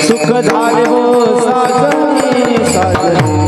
सुख झाले हो साजनी साजनी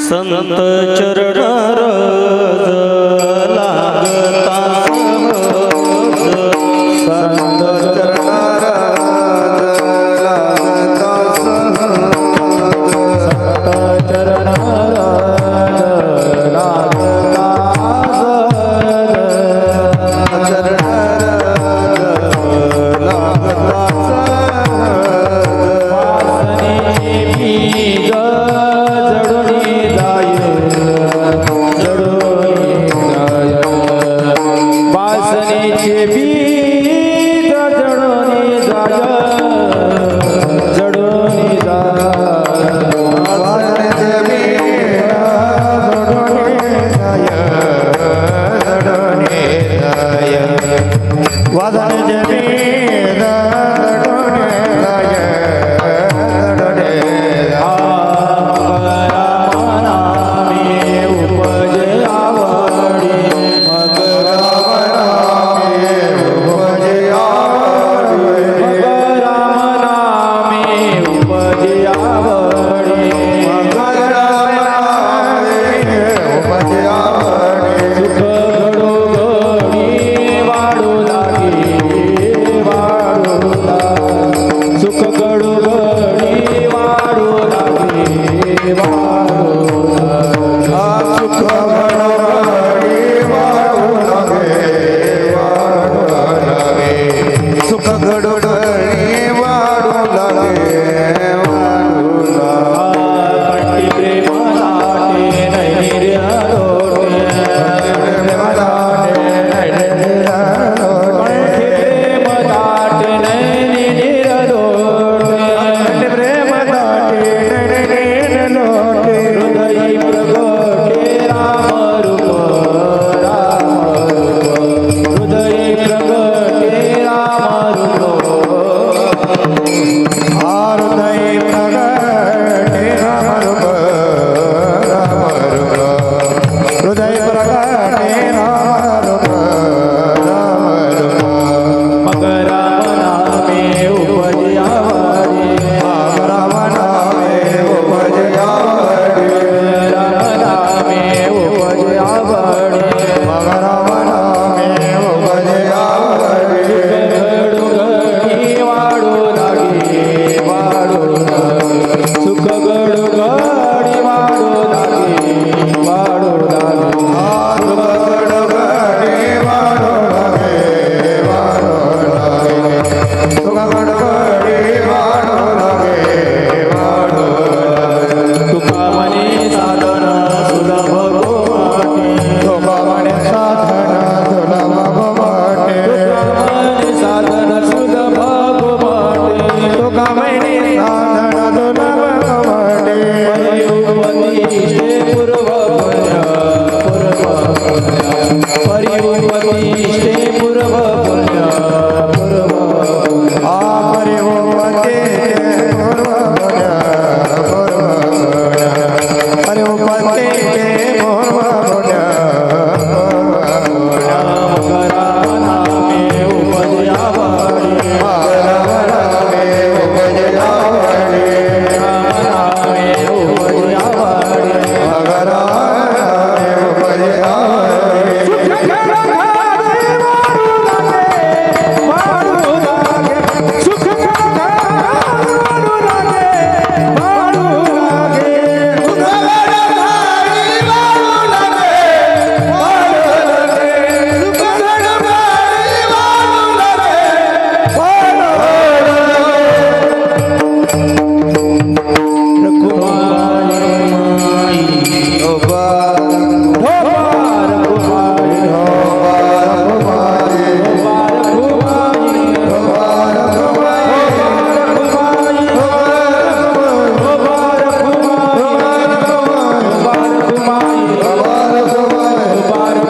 संत चरणार लागता संत चरणार लागता संत चरणार लागता चरणार लागता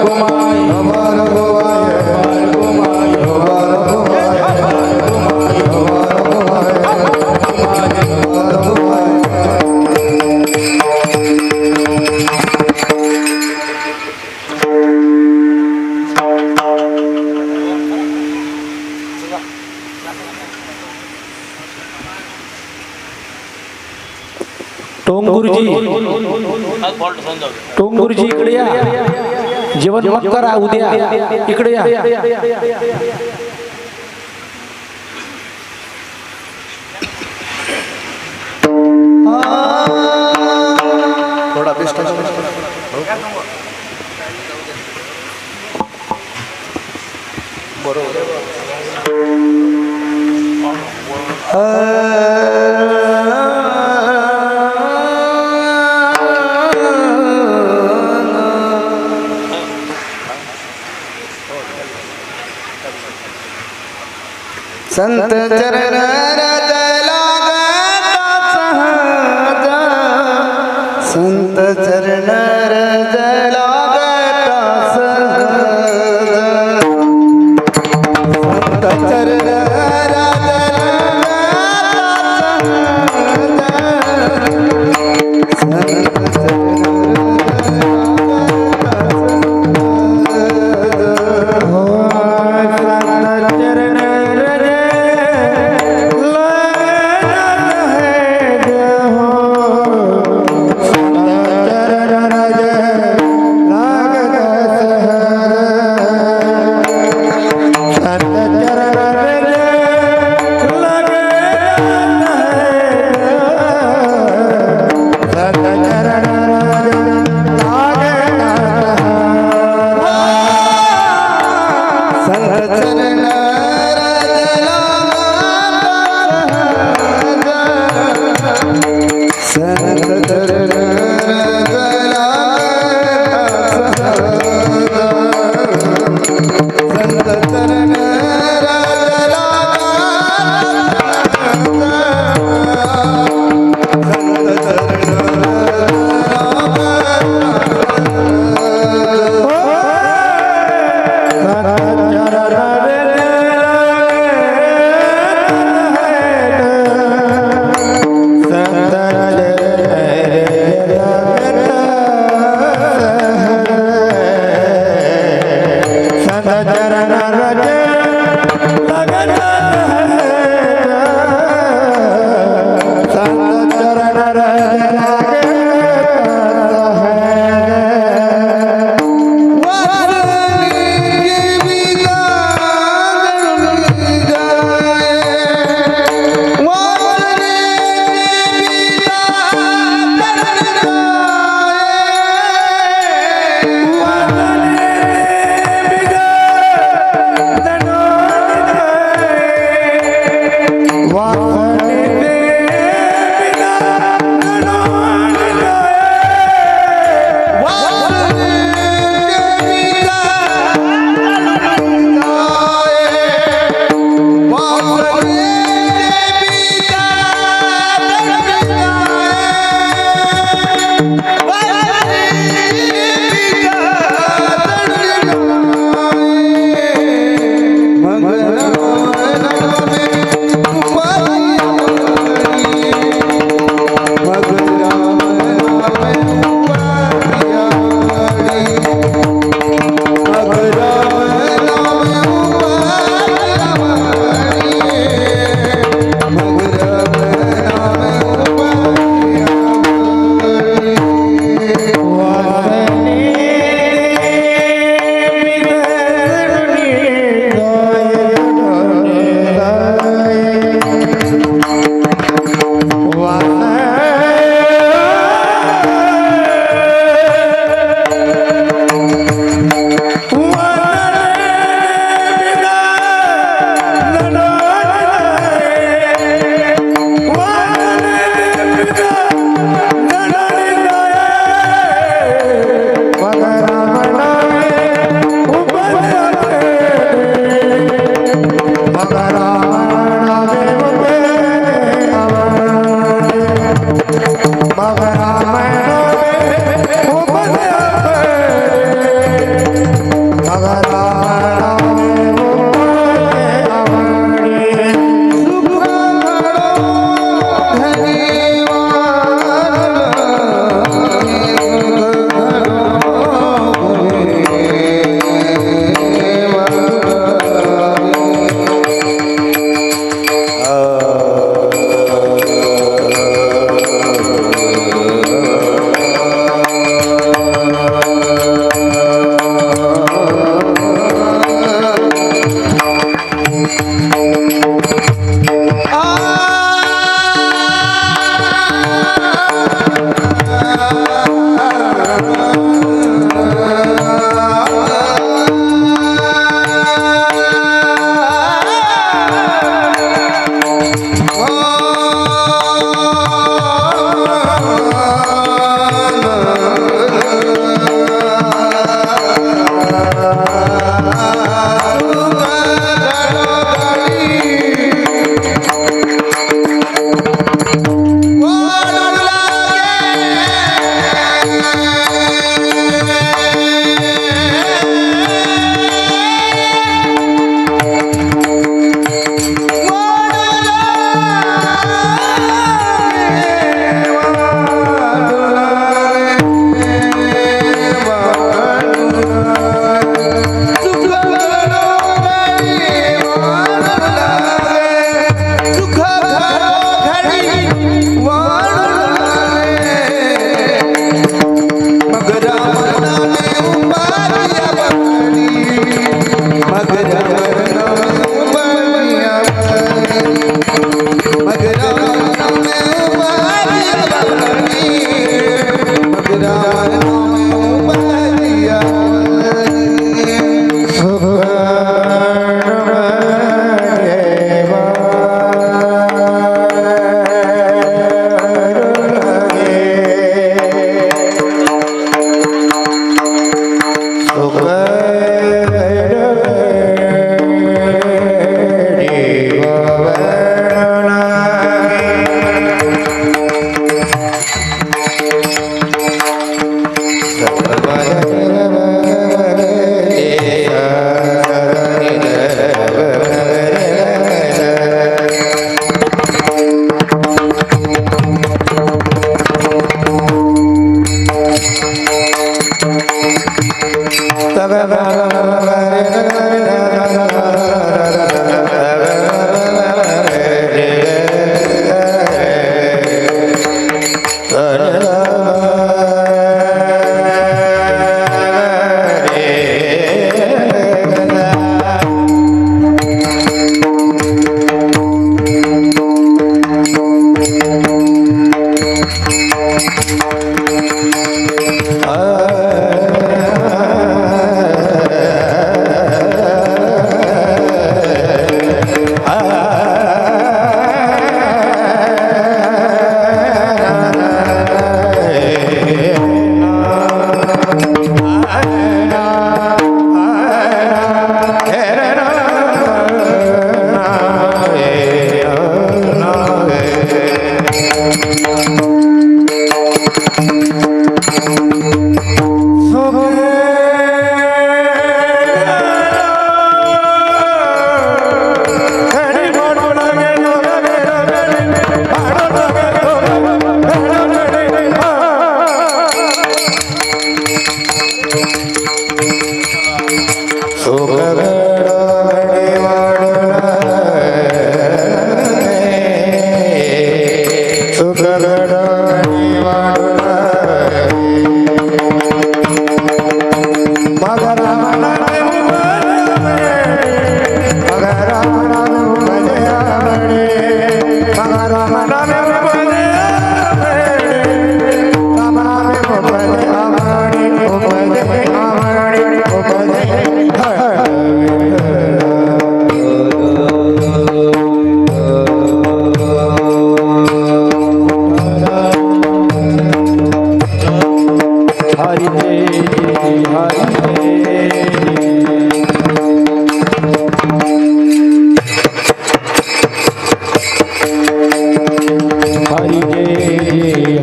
रघुमाई टोंगुरजी इकडे या जेवण मग करा उद्या इकडे या थोडा बेस्ट संत चरण रज लागता सहज संत चरण रज लागता सहज संत चरण रज लागता सहज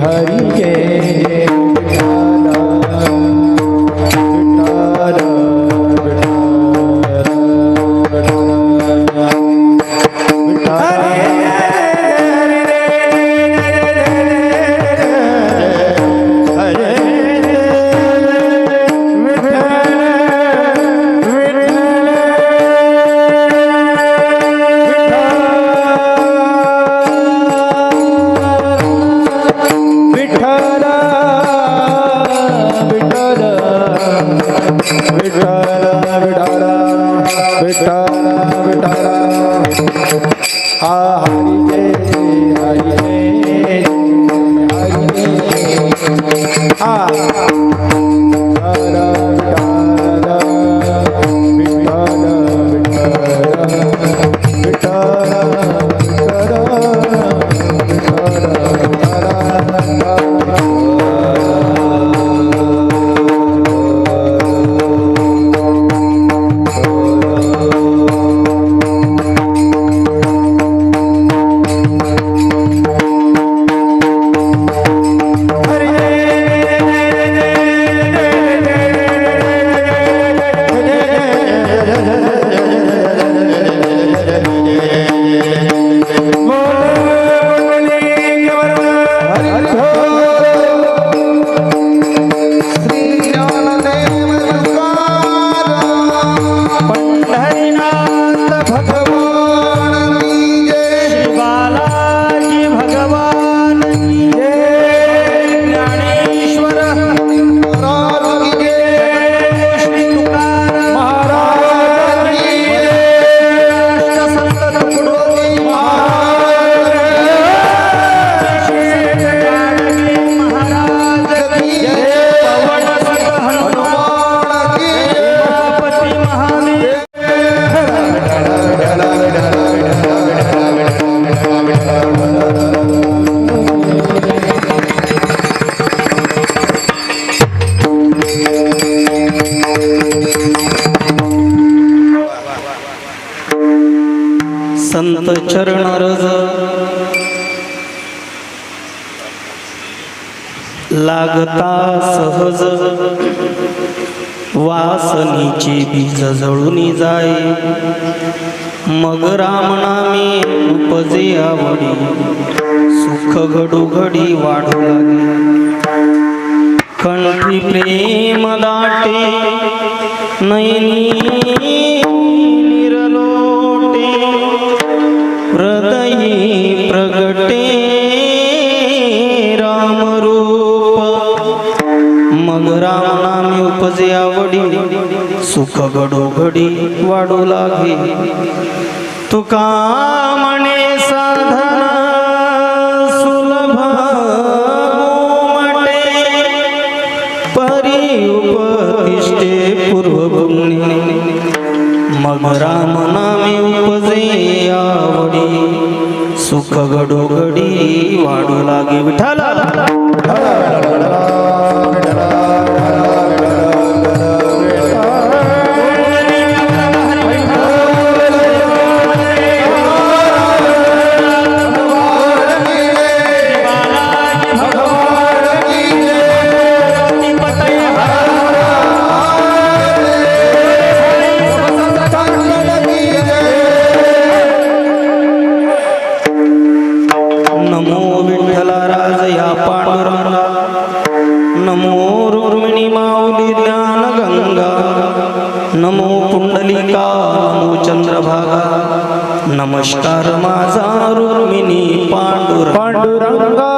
हरे चरण रज लागता सहज वासनीची बीज जळून जाय मग रामनामे उपजे आवडी सुख घडोघडी वाढू लागे कंठी प्रेम दाटे नयनी निरलोटे हृदयी प्रगटे रामरूप मग रामनामे उपजे आवडी सुख घडोघडी वाढू लागे तुका म्हणे साधना सुलभ उपतिष्ठे पूर्वभूमी मग राम नामे उपजे आवडी सुख घडोघडी वाढू लागे विठाला नमस्कार माझा रुक्मिणी पांडुरंगा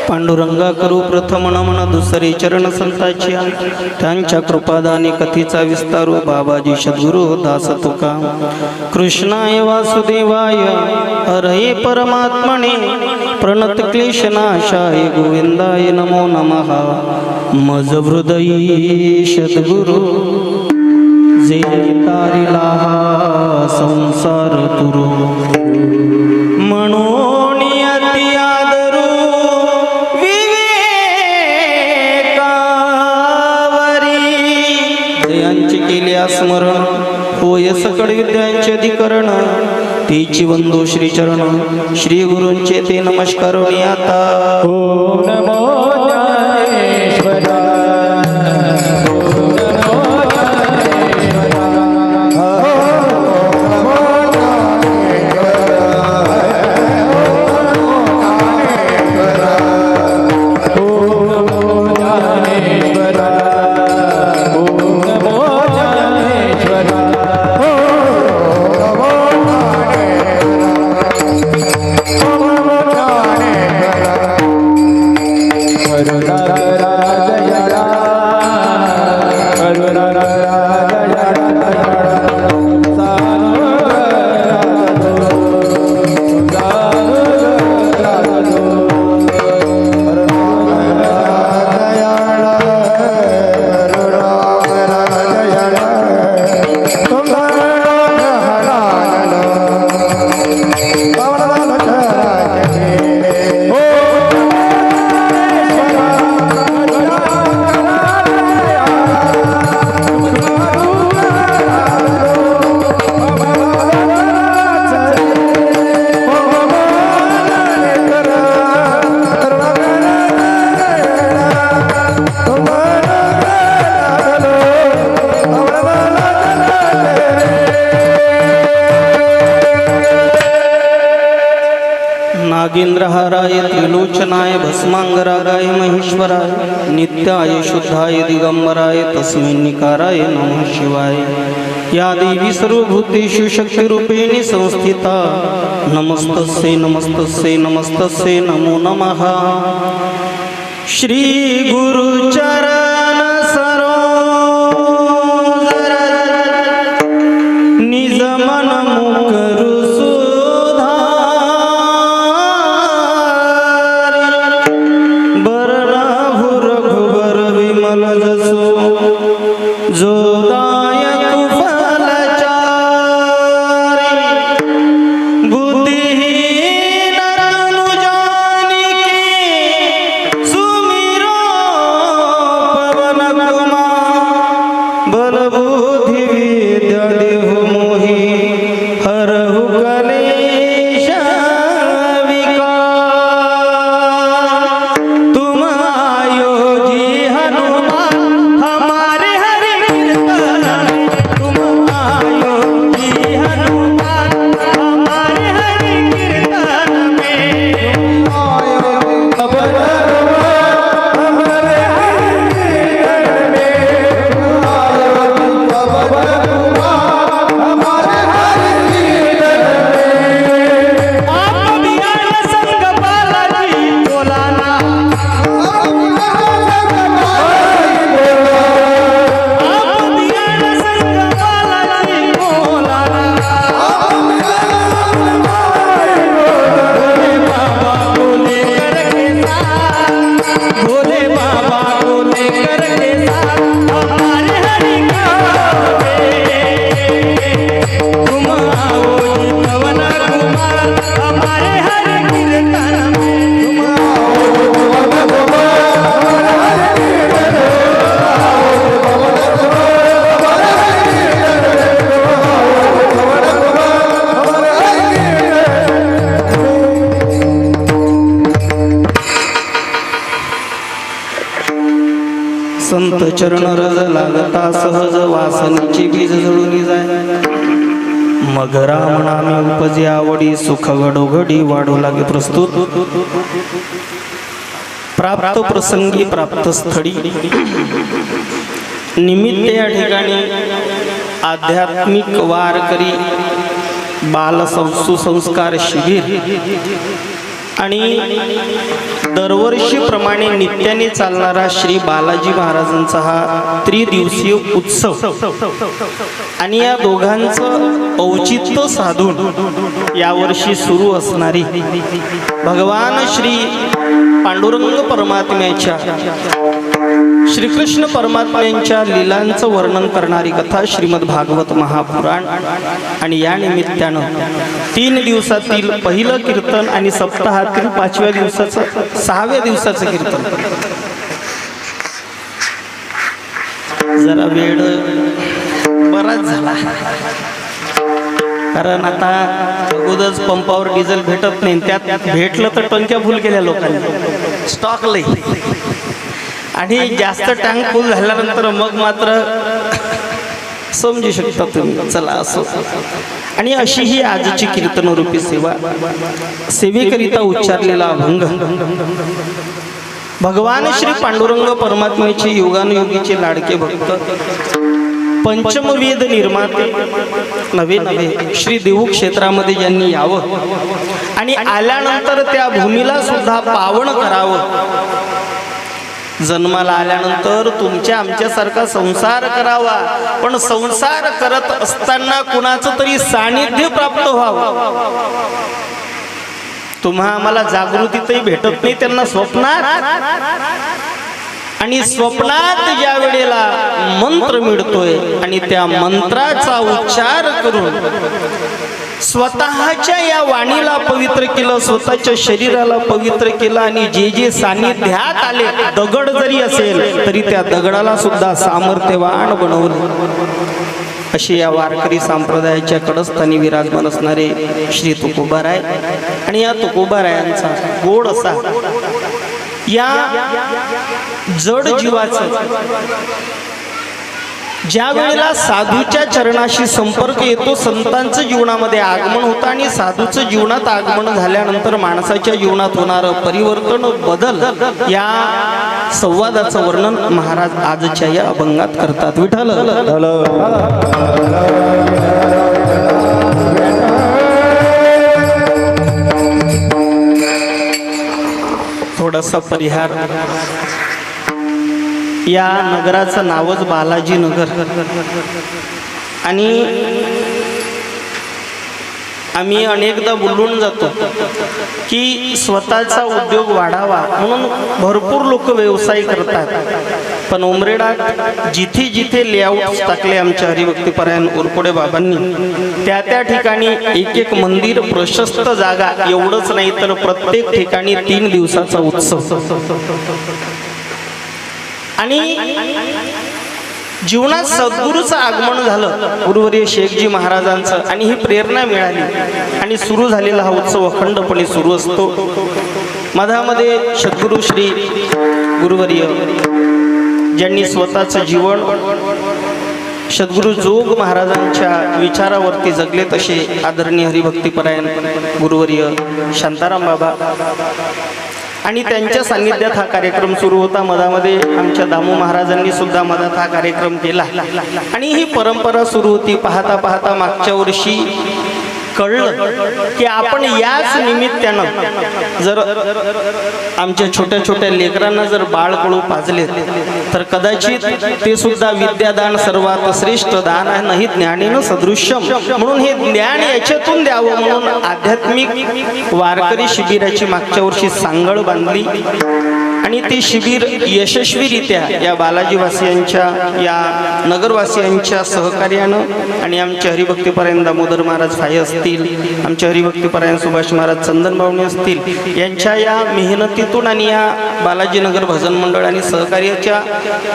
पांडुरंगा करू प्रथम नमन दुसरे चरण संताची त्यांच्या कृपादानी कथेचा विस्तारू बाबाजी सद्गुरु दास तुका कृष्णाय वासुदेवाय हरये परमात्मने प्रणत क्लेशनाशाय गोविंदाय नमो नमः मज हृदयी सद्गुरु जे तारिला संसार तुरु म्हणून स्मरण होय सकळ विद्यांचे अधिकरण तेची वंदो श्री चरण श्री गुरूंचे ते नमस्कार आता ओम नमो ज्ञानेश्वराय नागेंद्रहाराय त्रिलोचनाय भस्मांगरागाय महेश्वराय नित्याय शुद्धाय दिगंबराय तस्मै निकाराय नमः शिवाय या देवी सर्वभूतेषु शक्तिरूपेणी संस्थिता नमस्तस्यै नमस्तस्यै नमस्तस्यै नमो नमः श्री गुरुचरण सरोज निज मन मुकर संत चरण रज लागता सहज वासनेची बीज जळून जाय मग राम नामे उपजे आवडी सुख घडोघडी वाढू लागे प्रस्तुत प्राप्त प्रसंगी प्राप्त स्थळी निमित्त या ठिकाणी आध्यात्मिक वारकरी बाल सुसंस्कार शिबिर आणि दरवर्षीप्रमाणे नित्याने चालणारा श्री बालाजी महाराजांचा हा त्रिदिवसीय उत्सव आणि या दोघांचं औचित्य साधून यावर्षी सुरू असणारी भगवान श्री पांडुरंग परमात्म्याच्या श्रीकृष्ण परमात्म्यांच्या लीलांचं वर्णन करणारी कथा श्रीमद भागवत महापुराण आणि या निमित्तानं 3 दिवसातील पहिलं कीर्तन आणि सप्ताहातील 5व्या दिवसाचं 6व्या दिवसाचं कीर्तन जरा वेळ बराच झाला कारण आता अगोदरच पंपावर डिझेल भेटत नाही, त्यात भेटलं तर टंक्या फुल केल्या लोकांनी, स्टॉक लई, आणि जास्त टँक फुल झाल्यानंतर मग मात्र समजू शकता तुम्ही. चला असो. आणि अशी ही आजची कीर्तनरूपी सेवा, सेवेकरिता उच्चारलेला अभंग भगवान श्री पांडुरंग परमात्म्याचे योगानुयोगीचे लाडके भक्त, पंचमवेद निर्माते, नवे श्री देऊ क्षेत्रामध्ये ज्यांनी यावं आणि आल्यानंतर त्या भूमीला सुद्धा पावन करावं, जन्माला आल्यानंतर तुमच्या आमच्यासारखा संसार करावा, पण संसार करत असताना कुणाचं तरी सानिध्य प्राप्त व्हावं. तुम्हा आम्हाला जागृतीतही भेटत नाही, त्यांना स्वप्नात, आणि स्वप्नात ज्या वेळेला मंत्र मिळतोय आणि त्या मंत्राचा उच्चार करून स्वतःच्या या वाणीला पवित्र केलं, स्वतःच्या शरीराला पवित्र केलं, आणि जे जे सानिध्यात आले, दगड जरी असेल तरी त्या दगडाला सुद्धा सामर्थ्यवान बनवलं. अशी या वारकरी संप्रदायाच्या कडस्थानी विराजमान असणारे श्री तुकोबाराय. आणि या तुकोबारायांचा गोड असा या जड जीवाचं ज्या वेळेला साधूच्या चरणाशी संपर्क येतो, संतांचं जीवनामध्ये आगमन होतं, आणि साधूचं जीवनात आगमन झाल्यानंतर माणसाच्या जीवनात होणारं परिवर्तन, बदल, या संवादाचं वर्णन महाराज आजच्या या अभंगात करतात. विठ्ठल थोडासा परिहार. या नगराचं नावच बालाजी नगर, आणि आम्ही अनेकदा बोलून जातो की स्वतःचा उद्योग वाढावा म्हणून भरपूर लोक व्यवसाय करतात, पण उमरेडात जिथे जिथे लेआउट टाकले आमच्या हरिभक्तीपरायण उरकोडे बाबांनी, त्या त्या ठिकाणी एक एक मंदिर, प्रशस्त जागा, एवढंच नाही तर प्रत्येक ठिकाणी 3 दिवसाचा उत्सव. आणि जीवनात सद्गुरूचं आगमन झालं, गुरुवर्य शेखजी महाराजांचं, आणि ही प्रेरणा मिळाली, आणि सुरू झालेला हा उत्सव अखंडपणे सुरू असतो. मधामध्ये सद्गुरू श्री गुरुवर्य ज्यांनी स्वतःचं जीवन सद्गुरू जोग महाराजांच्या विचारावरती जगले, तसे आदरणीय हरिभक्तीपरायण गुरुवर्य शांताराम बाबा, आणि त्यांच्या सान्निध्यात हा कार्यक्रम सुरू होता. मधामध्ये आमच्या दामू महाराजांनी सुद्धा मधात हा कार्यक्रम केला, आणि ही परंपरा सुरू होती. पाहता पाहता मागच्या वर्षी कळलं की आपण याच निमित्तानं जर आमच्या छोट्या छोट्या लेकरांना जर बाळकडू पाजले तर कदाचित ते सुद्धा विद्यादान सर्वात श्रेष्ठ दान आहे, नाही ज्ञानेन सदृश्यम, म्हणून हे ज्ञान याच्यातून द्यावं म्हणून आध्यात्मिक वारकरी शिबिराची मागच्या वर्षी सांगड बांधली, आणि ते शिबिर यशस्वीरित्या या बालाजीवासियांच्या, या नगरवासियांच्या सहकार्यानं, आणि आमचे हरिभक्तीपरायण दामोदर महाराज फाय असतील, आमचे हरिभक्तीपरायण सुभाष महाराज चंदन बावणे असतील, यांच्या या मेहनतीतून आणि या बालाजी नगर भजन मंडळ आणि सहकार्याच्या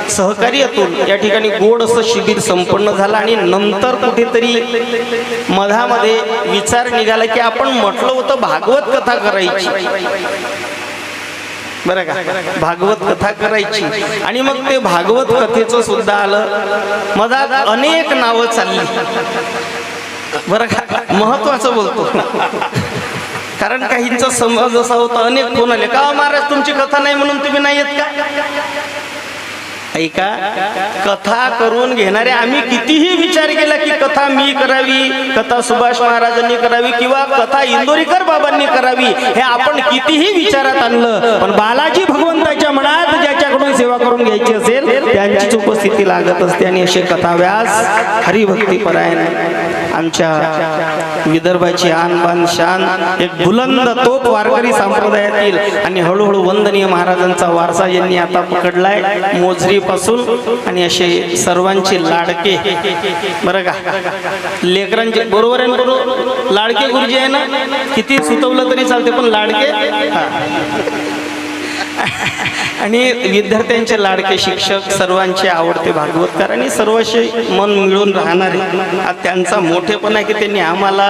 सहकार्यातून या ठिकाणी गोड असं शिबिर संपन्न झालं. आणि नंतर कुठेतरी मधामध्ये विचार निघाला की आपण म्हटलं होतं भागवत कथा करायची, बरं का, भागवत कथा करायची, आणि मग ते भागवत कथेचं सुद्धा आलं. मधात अनेक नावं चालली, बरं का, महत्वाचं बोलतो, कारण काहींचा समज असा होता, अनेक फोन आले का महाराज तुमची कथा नाही म्हणून तुम्ही नाही येत का. ऐका, कथा करून घेणारे आम्ही कितीही विचार केला की कथा मी करावी, कथा सुभाष महाराजांनी करावी, किंवा कथा इंदोरीकर बाबांनी करावी, हे आपण कितीही विचारात आणलं, पण बालाजी भगवंताच्या मनात ज्याच्याकडून सेवा करून घ्यायची असेल त्यांचीच उपस्थिती लागत असते. आणि असे कथाव्यास हरिभक्तीपरायण आमच्या विदर्भाची आन बान शान, एक बुलंद तोप वारकरी संप्रदायातील, आणि हळूहळू वंदनीय महाराजांचा वारसा यांनी आता पकडलाय मोजरी पासून, आणि असे सर्वांचे लाडके, बरं का, लेकरांचे, बरोबर आहे बरोबर, लाडके गुरुजी आहे ना, किती सुतवलं तरी चालते पण लाडके. आणि विद्यार्थ्यांचे लाडके शिक्षक, सर्वांचे आवडते भागवतकार आणि सर्वांशी मन मिळून राहणारे. आज त्यांचा मोठेपणा की त्यांनी आम्हाला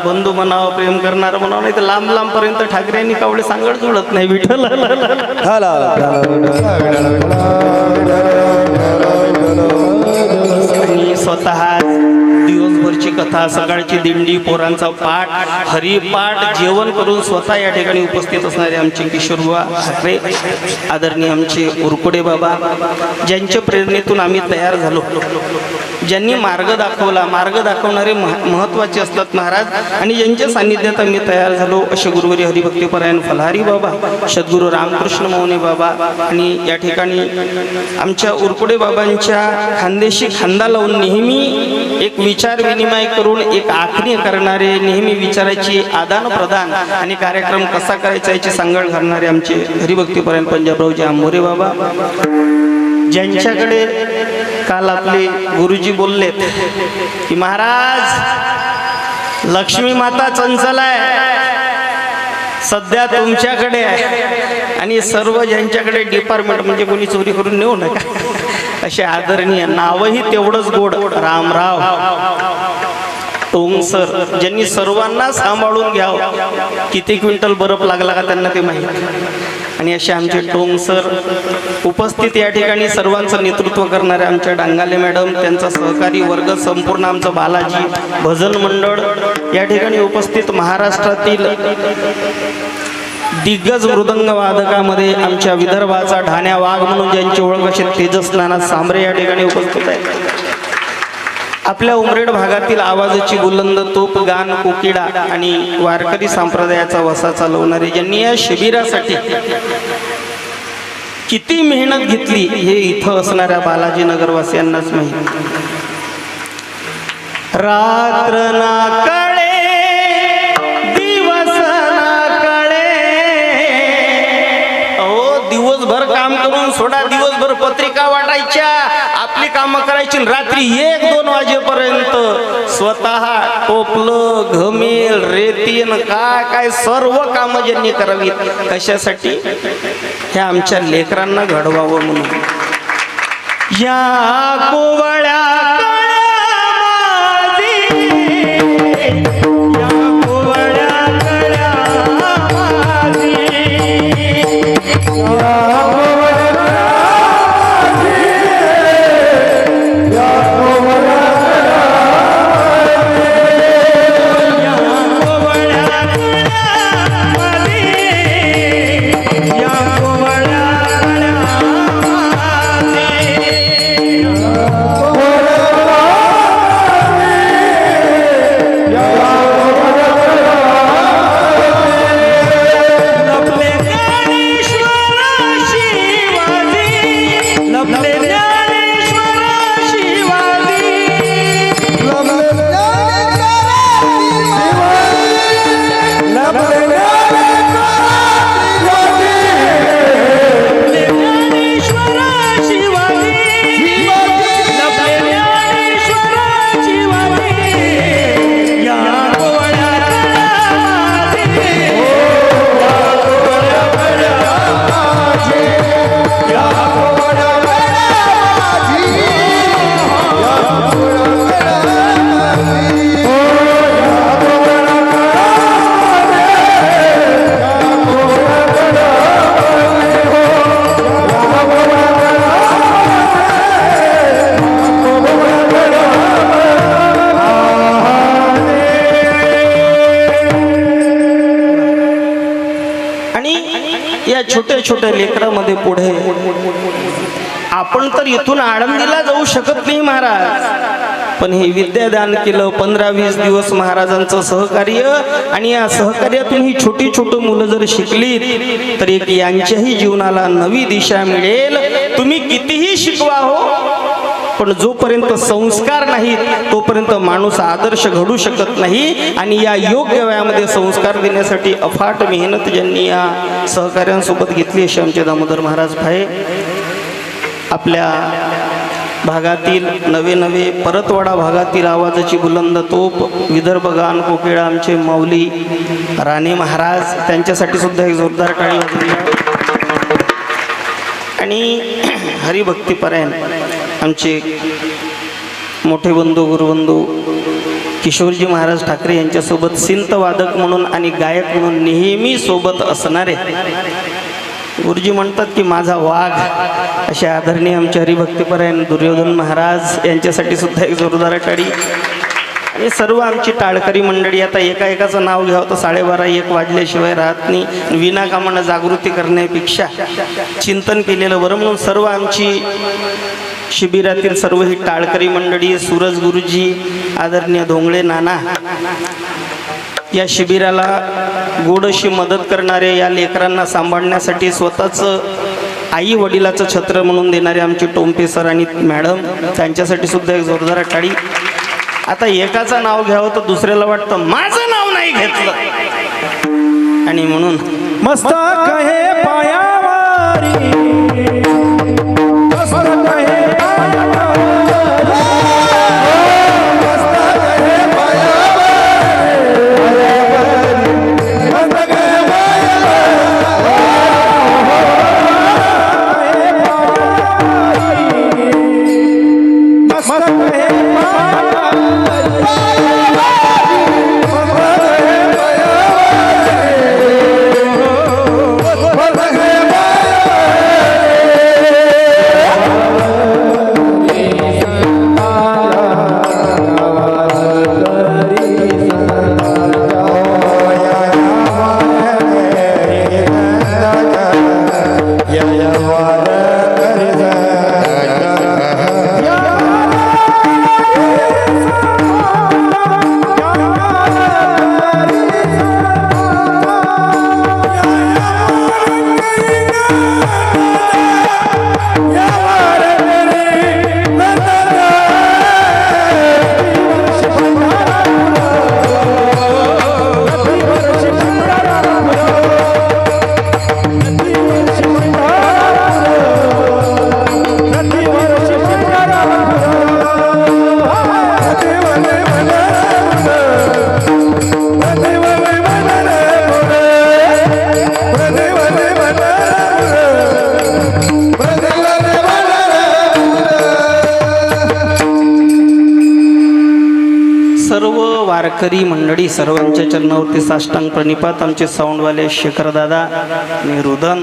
बंधू म्हणावं, प्रेम करणारं म्हणावं, नाही तर लांब लांबपर्यंत ठाकरेंनी कावळे सांगड जुळत नाही. विठ्ठल आणि स्वतः दिवसभरची कथा, सकाळची दिंडी, पोरांचा पाठ, हरिपाठ, जेवण करून स्वतः या ठिकाणी उपस्थित असणारे आमचे किशोरबुवा ठाकरे, आदरणीय आमचे उरकुडे बाबा, ज्यांच्या प्रेरणेतून आम्ही तयार झालो, ज्यांनी मार्ग दाखवला. मार्ग दाखवणारे महत्त्वाचे असतात महाराज, आणि ज्यांच्या सान्निध्यात आम्ही तयार झालो असे गुरुवारी हरिभक्तीपरायण फलाहारी बाबा, सद्गुरू रामकृष्ण मौने बाबा, आणि या ठिकाणी आमच्या उरकुडे बाबांच्या खांदेशी खांदा लावून नेहमी एक विचार विनिमय करून एक आखणी करणारे, नेहमी विचाराची आदान प्रदान आणि कार्यक्रम कसा करायचा याची सांगड घालणारे आमचे हरिभक्तीपरायण पंजाबरावजी आंबोरे बाबा, ज्यांच्याकडे काल आपले गुरुजी बोललेत की महाराज लक्ष्मी माता चंचल आहे, सध्या तुमच्याकडे आहे, आणि सर्व ज्यांच्याकडे डिपार्टमेंट म्हणजे कोणी चोरी करून नेऊ नका असे आदरणीय, नावही तेवढंच गोड, रामराव टोंगसर, ज्यांनी सर्वांना सांभाळून घ्यावं. किती क्विंटल बर्फ लागला का त्यांना ते माहीत. आणि असे आमचे टोंगसर उपस्थित या ठिकाणी सर्वांचं नेतृत्व करणारे आमच्या डांगाले मॅडम, त्यांचा सहकारी वर्ग, संपूर्ण आमचं बालाजी भजन मंडळ या ठिकाणी उपस्थित, महाराष्ट्रातील दिग्गज मृदंग वादकामध्ये आमच्या विदर्भाचा ढाण्या वाघ म्हणून ज्यांची ओळख अशी तेजस नाना सांबरे या ठिकाणी उपस्थित आहे. आपल्या उमरेड भागातील आवाजाची बुलंद तोप, गान, कोकिडा आणि वारकरी संप्रदायाचा वसा चालवणारे, ज्यांनी या शिबिरासाठी किती मेहनत घेतली हे इथं असणाऱ्या बालाजी नगरवासियांनाच माहिती. रात्र ना कळे दिवस ना कळे, अहो दिवसभर काम करून सोडा, दिवसभर पत्रिका वाटायच्या, आपली कामं करायची, रात्री 1-2 वाजेपर्यंत स्वतः टोपलं, घमेल, रेतीन, काय सर्व कामं ज्यांनी करावीत. कशासाठी? ह्या आमच्या लेकरांना घडवावं म्हणून. या कोवळ्या छोट्या छोट्या लेकरामध्ये पुढे आपण तर इथून आळंदीला जाऊ शकत नाही महाराज, पण हे विद्यादान केलं. 15-20 दिवस महाराजांचं सहकार्य, आणि या सहकार्यातून ही छोटी छोटी मुलं जर शिकली तर एक यांच्याही जीवनाला नवी दिशा मिळेल. तुम्ही कितीही शिकवा हो, पण जोपर्यंत संस्कार नाहीत तोपर्यंत माणूस आदर्श घडू शकत नाही. आणि या योग्य वयामध्ये संस्कार देण्यासाठी अफाट मेहनत ज्यांनी या सहकार्यांसोबत घेतली अशी आमचे दामोदर महाराज भाई, आपल्या भागातील नवे परतवाडा भागातील आवाजाची बुलंद तोप, विदर्भ गान कोकिळा आमचे माऊली राणे महाराज, त्यांच्यासाठी सुद्धा एक जोरदार टाळी वाजली. आणि हरिभक्तीपरायण आमचे मोठे बंधू गुरुबंधू किशोरजी महाराज ठाकरे यांच्यासोबत सिंत वादक म्हणून आणि गायक म्हणून नेहमी सोबत असणारे गुरुजी म्हणतात की माझा वाघ असे आदरणीय आमचे हरिभक्तीपरायण दुर्योधन महाराज यांच्यासाठी सुद्धा एक जोरदार टाळी. आणि सर्व आमची टाळकरी मंडळी. आता एकाचं नाव घ्यावं तर 12:30-1 वाजल्याशिवाय राहत नाही. विनाकामानं जागृती करण्यापेक्षा चिंतन केलेलं बरं म्हणून सर्व आमची शिबिरातील सर्व ही टाळकरी मंडळी, सूरज गुरुजी, आदरणीय धोंगळे नाना, या शिबिराला गोड अशी मदत करणारे, या लेकरांना सांभाळण्यासाठी स्वतःचं आई वडिलाचं छत्र म्हणून देणारे आमचे टोंपे सर आणि मॅडम, त्यांच्यासाठी सुद्धा एक जोरदार टाळी. आता एकाचं नाव घ्यावं तर दुसऱ्याला वाटतं माझं नाव नाही घेतलं, आणि म्हणून मस्तक हे पायावारी, मस्तक हे वारकरी मंडळी सर्वांच्या चरणावरती साष्टांग प्रणिपात. आमचे साऊंडवाले शेखरदादा आणि रुदन,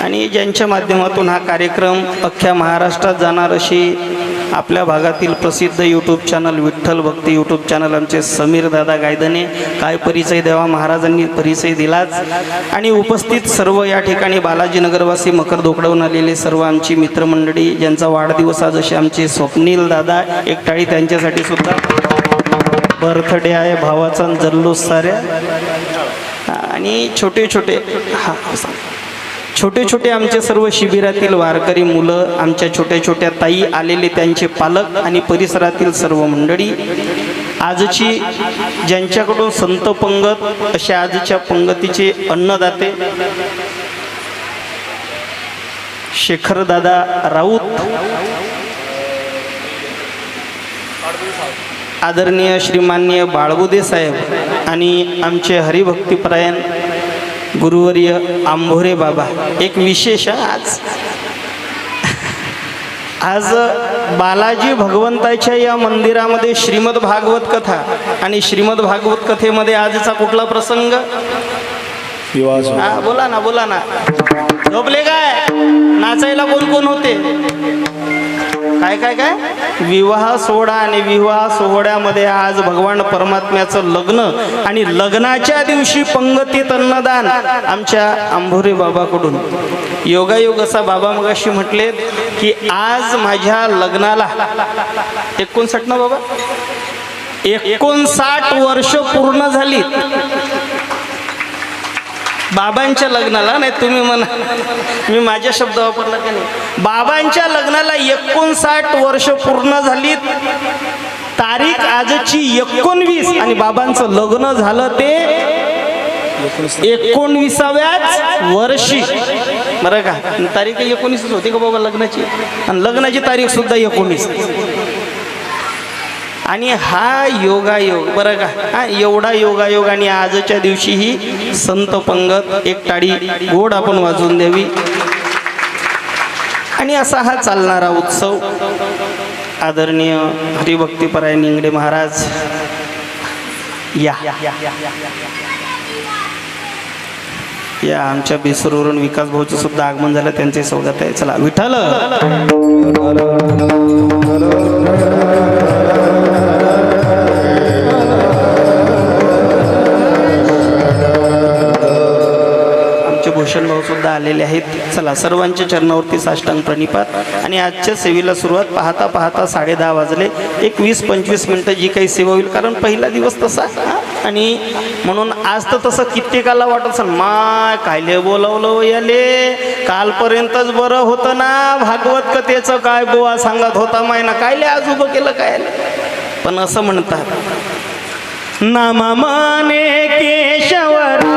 आणि ज्यांच्या माध्यमातून हा कार्यक्रम अख्ख्या महाराष्ट्रात जाणार अशी आपल्या भागातील प्रसिद्ध यूट्यूब चॅनल विठ्ठल भक्ती यूट्यूब चॅनल आमचे समीर दादा गायदने. काय परिचय द्यावा, महाराजांनी परिचय दिलाच. आणि उपस्थित सर्व या ठिकाणी बालाजीनगरवासी, मकर धोकडावून आलेले सर्व आमची मित्रमंडळी, ज्यांचा वाढदिवस आज असे आमचे स्वप्नील दादा, एक टाळी त्यांच्यासाठी सुद्धा. बर्थडे आहे भावाचा, जल्लोष साऱ्या. आणि छोटे छोटे आमचे सर्व शिबिरातील वारकरी मुलं, आमच्या छोट्या छोट्या ताई, आलेले त्यांचे पालक आणि परिसरातील सर्व मंडळी. आजची ज्यांच्याकडून संत पंगत असे आजच्या पंगतीचे अन्नदाते शेखरदादा राऊत, आदरणीय श्रीमान्य बाळबुदे साहेब, आणि आमचे हरिभक्तीपरायण गुरुवर्य आंभोरे बाबा. एक विशेष आज बालाजी भगवंताच्या या मंदिरामध्ये श्रीमद भागवत कथा, आणि श्रीमद भागवत कथेमध्ये आजचा कुठला प्रसंग? विवाह. बोला ना झोपले काय? नाचायला कोण होते? काय विवाह सोहळा, आणि विवाह सोहळ्यामध्ये आज भगवान परमात्म्याचं लग्न, आणि लग्नाच्या दिवशी पंगतीत अन्नदान आमच्या आंभोरे बाबाकडून. योगायोग असा बाबा मगाशी म्हटले की आज माझ्या लग्नाला 59 ना बाबा, 59 वर्ष पूर्ण झाली बाबांच्या लग्नाला. नाही तुम्ही म्हणा, मी माझ्या शब्द वापरला का नाही. बाबांच्या लग्नाला 59 वर्ष पूर्ण झाली. तारीख आजची 19, आणि बाबांचं लग्न झालं ते 19व्याच वर्षी. बरं का, तारीख 19 होती का बाबा लग्नाची, आणि लग्नाची तारीख सुद्धा 19. आणि हा योगायोग, बरं का, हा एवढा योगायोग. आणि आजच्या दिवशी ही संत पंगत, एक टाळी गोड आपण वाजवून द्यावी. आणि असा हा चालणारा उत्सव आदरणीय हरिभक्तीपराय निंगडे महाराज या आमच्या बेसूरवरून विकास भाऊचं सुद्धा आगमन झालं, त्यांचे स्वागत आहे. चला विठ्ठल. भूषण भाऊ सुद्धा आलेले आहेत. चला सर्वांच्या चरणावरती साष्टांग प्रणिपात. आणि आजच्या सेवेला सुरुवात पाहता पाहता 10:30 वाजले. एक 20-25 मिनिटं जी काही सेवा होईल, कारण पहिला दिवस तसा आणि म्हणून आज तर तसं कित्येकाला वाटत असेल माय कायले बोलवलं याले, कालपर्यंतच बरं होतं ना, भागवत कथेचं काय बुवा सांगत होता माय ना, कायले आज उभं केलं काय. पण असं म्हणतात नामा माने केशवरा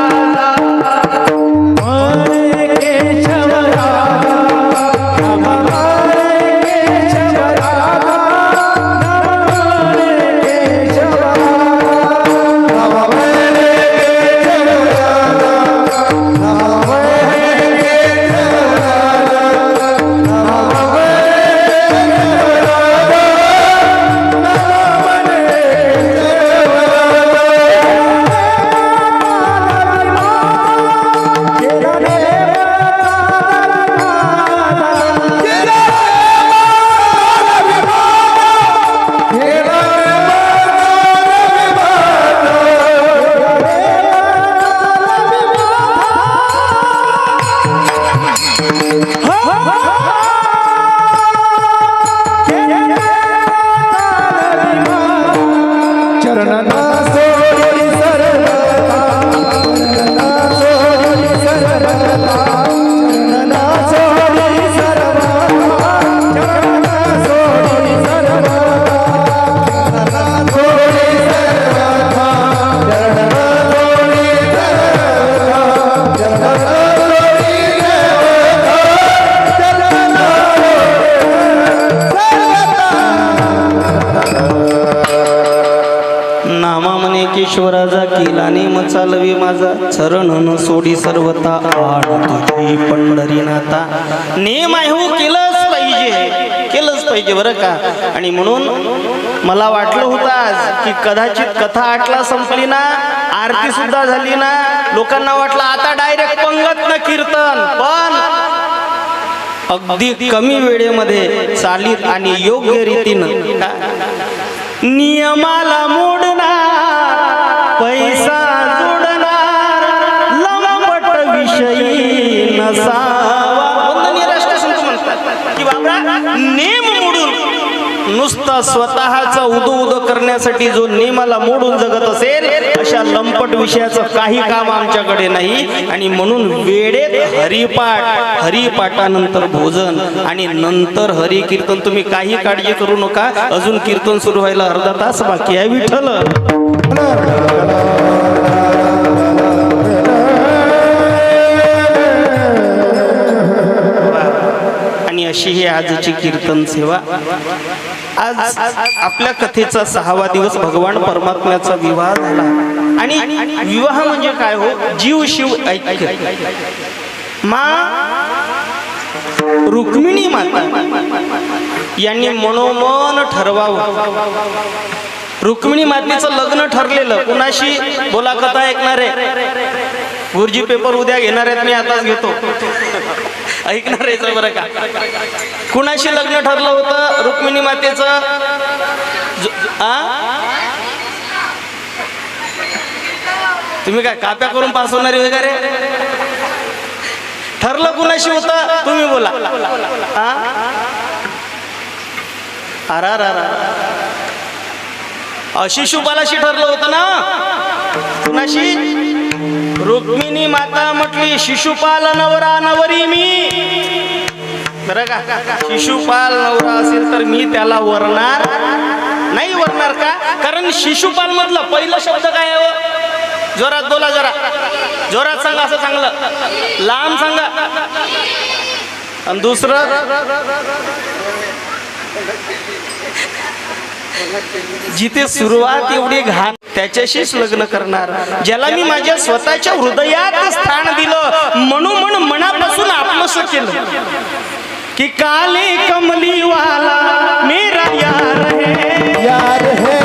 ईश्वराचा किलाने मचालवे माझा चरण न सोडी सर्वता आण तुझी पंढरीनाथा. नेम आहे हो, केलंच पाहिजे बरं का. आणि म्हणून मला वाटलं होतं आज की कदाचित कथा 8ला संपली ना, आरती सुद्धा झाली ना, लोकांना वाटलं आता डायरेक्ट पंगत न कीर्तन. पण अगदी कमी वेळेमध्ये चालीत आणि योग्य रीतीनं नियमाला मोडणार, पैसा जोडणार, लंबट विषयी नसावा. वंदनीय राष्ट्रसंत म्हणतात की बाबा नेम मोडून नुसता स्वतःचा उदो करण्यासाठी जो नेमाला मोडून जगत असेल, अशा लंपट विषयाचं काही काम आमच्याकडे नाही. आणि म्हणून वेळेत हरिपाठानंतर भोजन आणि नंतर हरी कीर्तन. तुम्ही काही काळजी करू नका, अजून कीर्तन सुरू व्हायला अर्धा तास बाकी आहे. विठ्ठल. आणि अशी ही आजची कीर्तन सेवा. आज आपल्या कथेचा 6वा दिवस भगवान परमात्म्याचा विवाह झाला. आणि विवाह म्हणजे काय हो, जीव शिव ऐक्य. रुक्मिणी माता यांनी मनोमन ठरवावं. रुक्मिणी मातेचं लग्न ठरलेलं. कुणाशी बोला, कथा ऐकणारे गुरुजी पेपर उद्या घेणार आहेत, मी आताच घेतो, ऐकणार आहे बरं का. कुणाशी लग्न ठरलं होतं रुक्मिणी मातेचं? तुम्ही काय काप्या करून पास होणारी वगैरे? ठरलं कुणाशी होतं तुम्ही बोला. शिशुपालाशी ठरलं होतं ना. कुणाशी? रुक्मिणी माता म्हटली शिशुपाल नवरा नवरी मी. बरं का, शिशुपाल नवरा असेल तर मी त्याला वरणार नाही. वरणार का? कारण शिशुपाल मधला पहिला शब्द काय आहे? जोरात बोला, जरा जोरात सांगा, असं चांगलं लांब सांगा. आणि दुसरं जिथे सुरुवात एवढी घाण, त्याच्याशीच लग्न करणार. ज्याला मी माझ्या स्वतःच्या हृदयात स्थान दिलं, म्हणून मनापासून आपलंसं केलं. कि काले कमली वाला मेरा यार है, यार है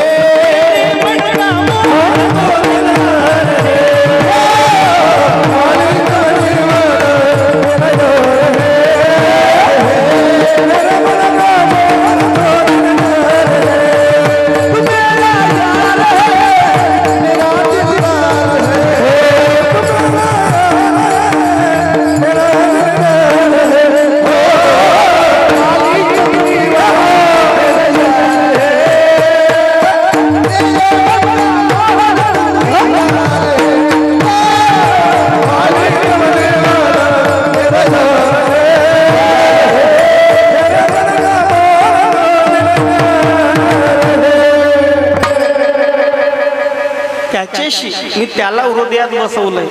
त्याच्याशी मी त्याला हृदयात बसवलंय.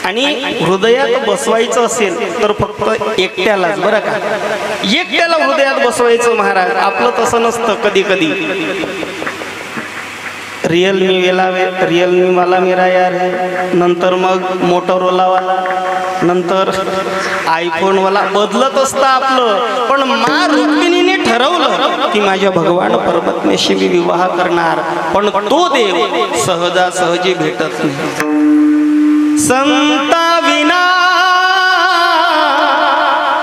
आणि हृदयात बसवायचं असेल तर फक्त एकट्यालाच, बरं का, एकट्याला हृदयात बसवायचं महाराज. आपलं तसं नसतं. कधी कधी रिअलमी वाला मेरा यार है, नंतर मग मोटोरोलावाला, नंतर आयफोनवाला बदलत असतं आपलं. पण मा रुक्मिणीने ठरवलं की माझ्या भगवान परमात्म्याशी मी विवाह करणार. पण तो देव सहजासहजी भेटत नाही. संता विना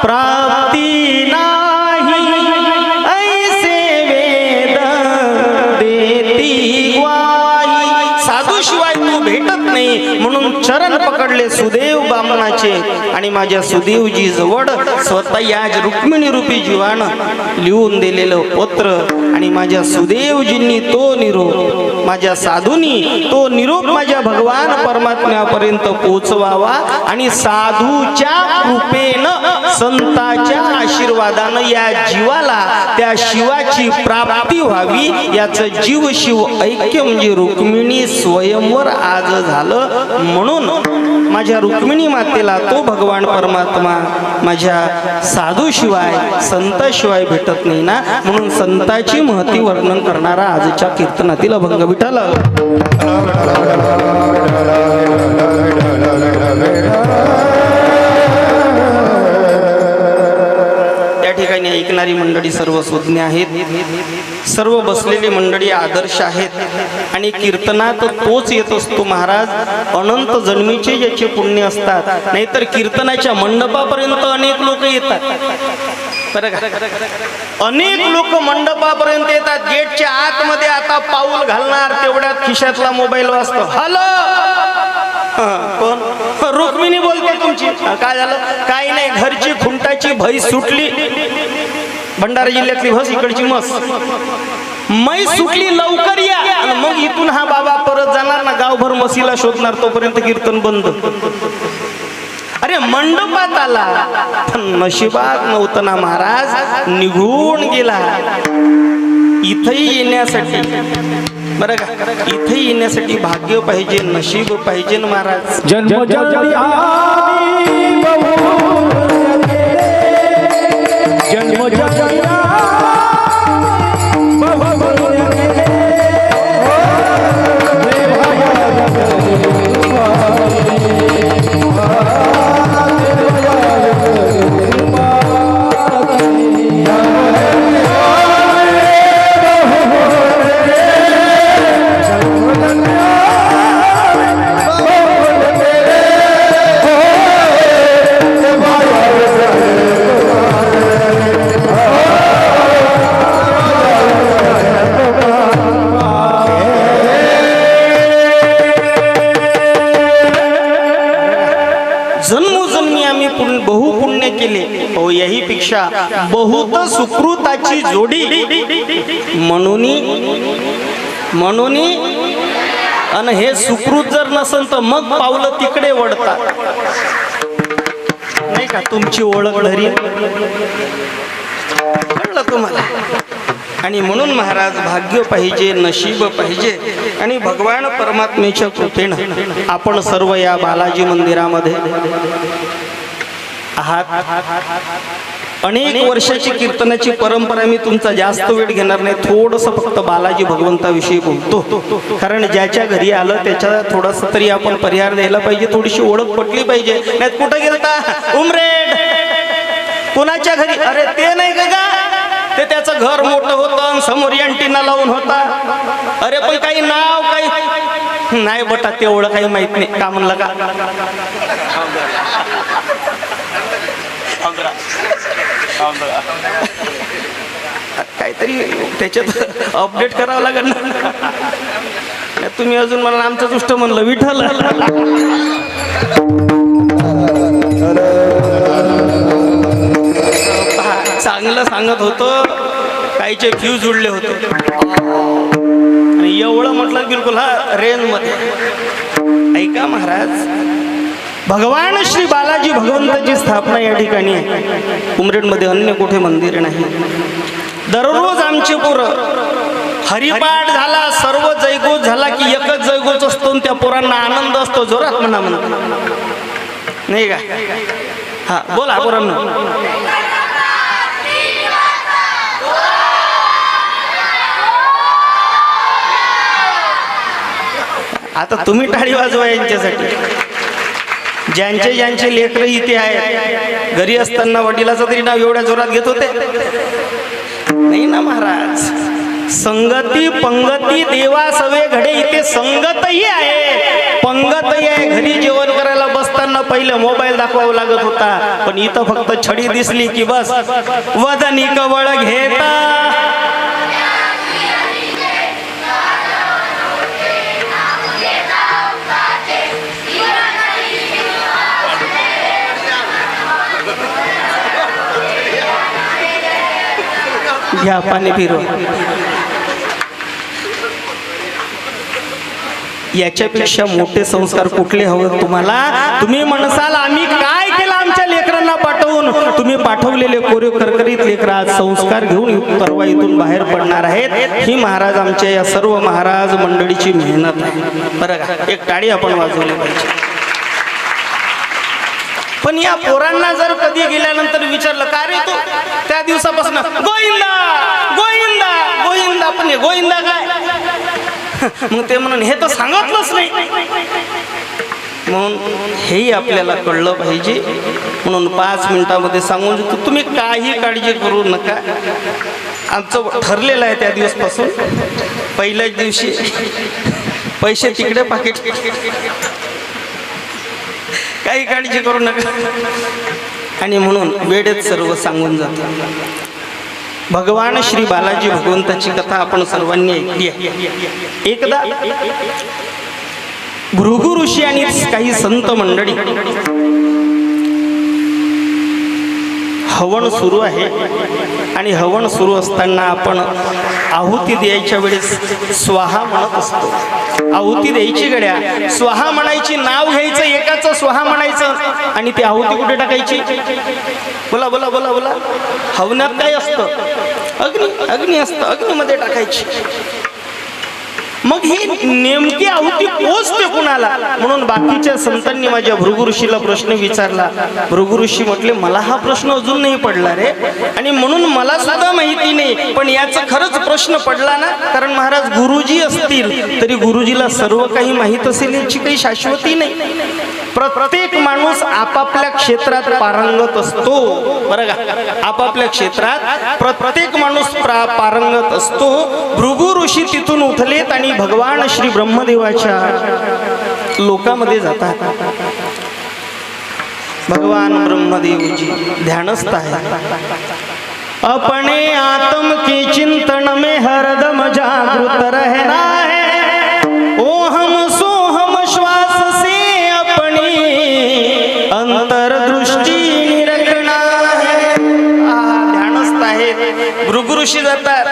प्राप्ती नाही, ऐसे वेद देती ग्वाही. साधू शिवाय तू भेटत नाही म्हणून चरण पकडले सुदेव बामणाचे. आणि माझ्या सुदेवजी जवळ स्वतः या रुक्मिणी रूपी जीवानं लिहून दिलेलं पत्र. आणि माझ्या सुदेवजींनी तो निरोप, माझ्या साधूंनी तो निरोप माझ्या भगवान परमात्म्यापर्यंत पोहोचवावा. आणि साधूच्या कृपेनं, संताच्या आशीर्वादानं या जीवाला त्या शिवाची प्राप्ती व्हावी. याचं जीव शिव ऐक्य म्हणजे रुक्मिणी स्वयंवर आज झालं. म्हणून माझ्या रुक्मिणी मातेला तो भगवान परमात्मा माझ्या साधूशिवाय, संताशिवाय भेटत नाही ना. म्हणून संताची महती वर्णन करणारा आजच्या कीर्तनातील अभंग विठ्ठल. त्या ठिकाणी ऐकणारी मंडळी सर्व सुज्ञ आहेत, सर्व बसलेली मंडळी आदर्श आहेत. आणि कीर्तनात तोच येत असतो महाराज अनंत जन्मीचे ज्याचे पुण्य असतात. नाहीतर कीर्तनाच्या मंडपापर्यंत अनेक लोक येतात, बरं का, अनेक लोक मंडपापर्यंत येतात. गेटच्या आतमध्ये आता पाऊल घालणार तेवढ्यात खिशातला मोबाईल वाजतो. हॅलो, कोण? रुक्मिणी बोलते तुमची. काय झालं? काही नाही, घरची खुंटाची म्हैस सुटली. भंडारा जिल्ह्यातली म्हस, इकडची म्हैस सुटली, लवकर या. मग इथून हा बाबा परत जाणार ना, गावभर म्हशीला शोधणार. तोपर्यंत कीर्तन बंद. अरे मंडपात आला पण नशिबात नव्हतं ना महाराज, निघून गेला. इथंही येण्यासाठी, बरं का, इथे येण्यासाठी भाग्य पाहिजे, नशीब पाहिजे ना महाराज. जन्म जन्मी आम्ही बहु जन्म जन्मी बहुपुण्य केले हो, यही पेक्षा बहुत सुकृताची जोडी. म्हणून आणि हे सुकृत जर नसेल तर मग पावलं तिकडे वळतात, नाही का. तुमची ओळख धरी कळलं तुम्हाला. आणि म्हणून महाराज भाग्य पाहिजे, नशीब पाहिजे. आणि भगवान परमात्म्याच्या कृपेनं आपण सर्व या बालाजी मंदिरामध्ये आहात. अनेक वर्षाची कीर्तनाची परंपरा, मी तुमचा जास्त वेळ घेणार नाही. थोडंसं फक्त बालाजी भगवंताविषयी बोलतो, कारण ज्याच्या घरी आलं त्याच्या थोडंसं तरी आपण परिहार द्यायला पाहिजे, थोडीशी ओळख पटली पाहिजे. नाही कुठं गेलता उमरेड, कोणाच्या घरी. अरे ते नाही का ते त्याचं घर मोठं होतं आणि समोर अँटिना लावून होता. अरे पण काही नाव काही नाही बटा, तेवढं काही माहित नाही. का म्हणलं का काहीतरी त्याच्यात अपडेट करावं लागेल ना. तुम्ही अजून मला आमचं दुष्ट म्हणलं विठ्ठल. चांगलं सांगत होतो, काहीचे फ्यूज उडले होते आणि एवढं म्हटलं बिलकुल हा रेंज मध्ये. ऐका महाराज, भगवान श्री बालाजी भगवंताची स्थापना या ठिकाणी उमरेडमध्ये, अन्य कुठे मंदिर नाही. दररोज आमचे पोरं हरिपाठ झाला, सर्व जयघोष झाला की एकच जयघोष असतो आणि त्या पोरांना आनंद असतो. जोरात म्हणा नाही का? हा बोला पोरांना. आता तुम्ही टाळी वाजवा यांच्यासाठी. ज्यांचे ज्यांचे लेकरं इथे आहेत, घरी असताना वडिलाचं तरी नाव एवढ्या जोरात घेत होते नाही ना महाराज. संगती पंगती देवा सवे घडे, इथे संगतही आहे पंगतही आहे. घरी जेवण करायला बसताना पहिलं मोबाईल दाखवावा लागत होता, पण इथं फक्त छडी दिसली की बस वदनी कवळ घेता. घ्या पाणी फिरवा. याच्यापेक्षा मोठे संस्कार कुठले हवे तुम्हाला? तुम्ही म्हणसाल आम्ही काय केलं आमच्या लेकरांना पाठवून. तुम्ही पाठवलेले कोरे करकरीत लेकर आज संस्कार घेऊन परवा इथून बाहेर पडणार आहेत. ही महाराज आमच्या या सर्व महाराज मंडळीची मेहनत आहे बरं का. एक टाळी आपण वाजवली पाहिजे. पण या पोरांना जर कधी गेल्यानंतर विचारलं का रे तू त्या दिवसापासून गोविंदा गोविंदा गोविंदा, पण हे गोविंदा काय? मग ते म्हणून हे तर सांगितलंच नाही. म्हणून हेही आपल्याला कळलं पाहिजे. म्हणून 5 मिनिटामध्ये सांगून देतो, तुम्ही काही काळजी करू नका. आमचं ठरलेलं आहे त्या दिवसपासून. पहिल्याच दिवशी पैसे तिकडे पाकिट, काही काळजी करू नका. आणि म्हणून वेळेत सर्व सांगून जातो. भगवान श्री बालाजी भगवंताची कथा आपण सर्वांनी ऐकली आहे. एकदा भृगु ऋषी आणि काही संत मंडळी हवन सुरू आहे आणि हवन सुरू असताना आपण आहुती द्यायच्या वेळेस स्वाहा म्हणत असतो. आहुती द्यायची गड्या, स्वाहा म्हणायची, नाव घ्यायचं एकाचं, स्वाहा म्हणायचं आणि ती आहुती कुठे टाकायची? बोला बोला बोला बोला. हवनात काय असतं? अग्नी, अग्नी असतं, अग्नीमध्ये टाकायची. मग ही नेमकी आहुती पोचते कुणाला? म्हणून बाकीच्या संतांनी माझ्या भृगु ऋषीला प्रश्न विचारला. भृगु ऋषी म्हटले मला हा प्रश्न अजून नाही पडला रे, आणि म्हणून मला सुद्धा माहिती नाही. पण याचा खरंच प्रश्न पडला ना, कारण महाराज गुरुजी असतील तरी गुरुजीला सर्व काही माहीत असेल याची काही शाश्वती नाही. प्रत्येक माणूस आपापल्या क्षेत्रात पारंगत असतो बरं का. आपापल्या क्षेत्रात प्रत्येक माणूस पारंगत असतो. भृगु ऋषी तिथून उठलेत आणि भगवान श्री ब्रह्मदेवाच्या लोकामध्ये जातात. भगवान ब्रह्मदेवजी ध्यानस्थ आहेत. अपने आत्म के चिंतन में हरदम जागृत रहना है. ओहम सोहम श्वास से अपनी अंतर्दृष्टी निरखना है. ध्यानस्थ आहेत. भृगु ऋषी जातात,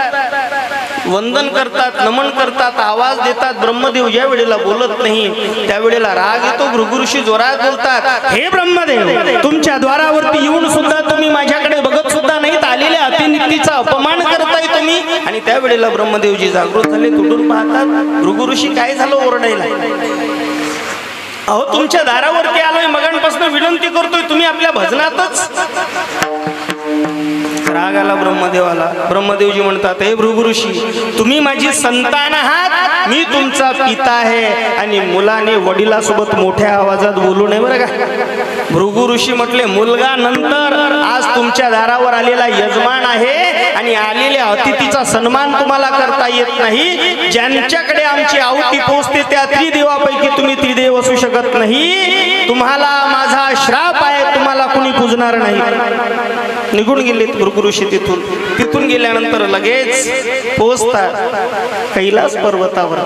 वंदन करतात, नमन करतात, आवाज देतात. ब्रह्मदेव ज्या वेळेला बोलत नाही त्यावेळेला राग येतो. भृगु ऋषी जोरात बोलतात, हे ब्रह्मदेव, तुमच्या द्वारावरती येऊन सुद्धा तुम्ही माझ्याकडे बघत सुद्धा नाहीत. आलेल्या अतिनित्तीचा अपमान करताय तुम्ही. आणि त्यावेळेला ब्रह्मदेवजी जागृत झाले, तुटून पाहतात. भृगु ऋषी काय झालं ओरडायला? अहो तुमच्या दारावरती आलोय, मगांपासून विनंती करतोय, तुम्ही आपल्या भजनातच. राग आला ब्रह्मदेवाला. ब्रह्मदेवजी म्हणतात, हे भृगु ऋषी, तुम्ही माझी संतान आहात, मी तुमचा पिता आहे, आणि मुलाने वडिलासोबत मोठ्या आवाजात बोलू नये बरं का. भृगु ऋषी म्हटले, मुलगा नंतर, आज तुमच्या दारावर आलेला यजमान आहे आणि आलेल्या अतिथीचा सन्मान तुम्हाला करता येत नाही. ज्यांच्याकडे आमची आहुती पोहोचते त्या त्रिदेवापैकी तुम्ही त्रिदेव असू शकत नाही. तुम्हाला माझा श्राप आहे, तुम्हाला कुणी पूजणार नाही. निघून गेले भृगु ऋषी तिथून गेल्यानंतर लगेच पोहोचतात कैलास पर्वतावर.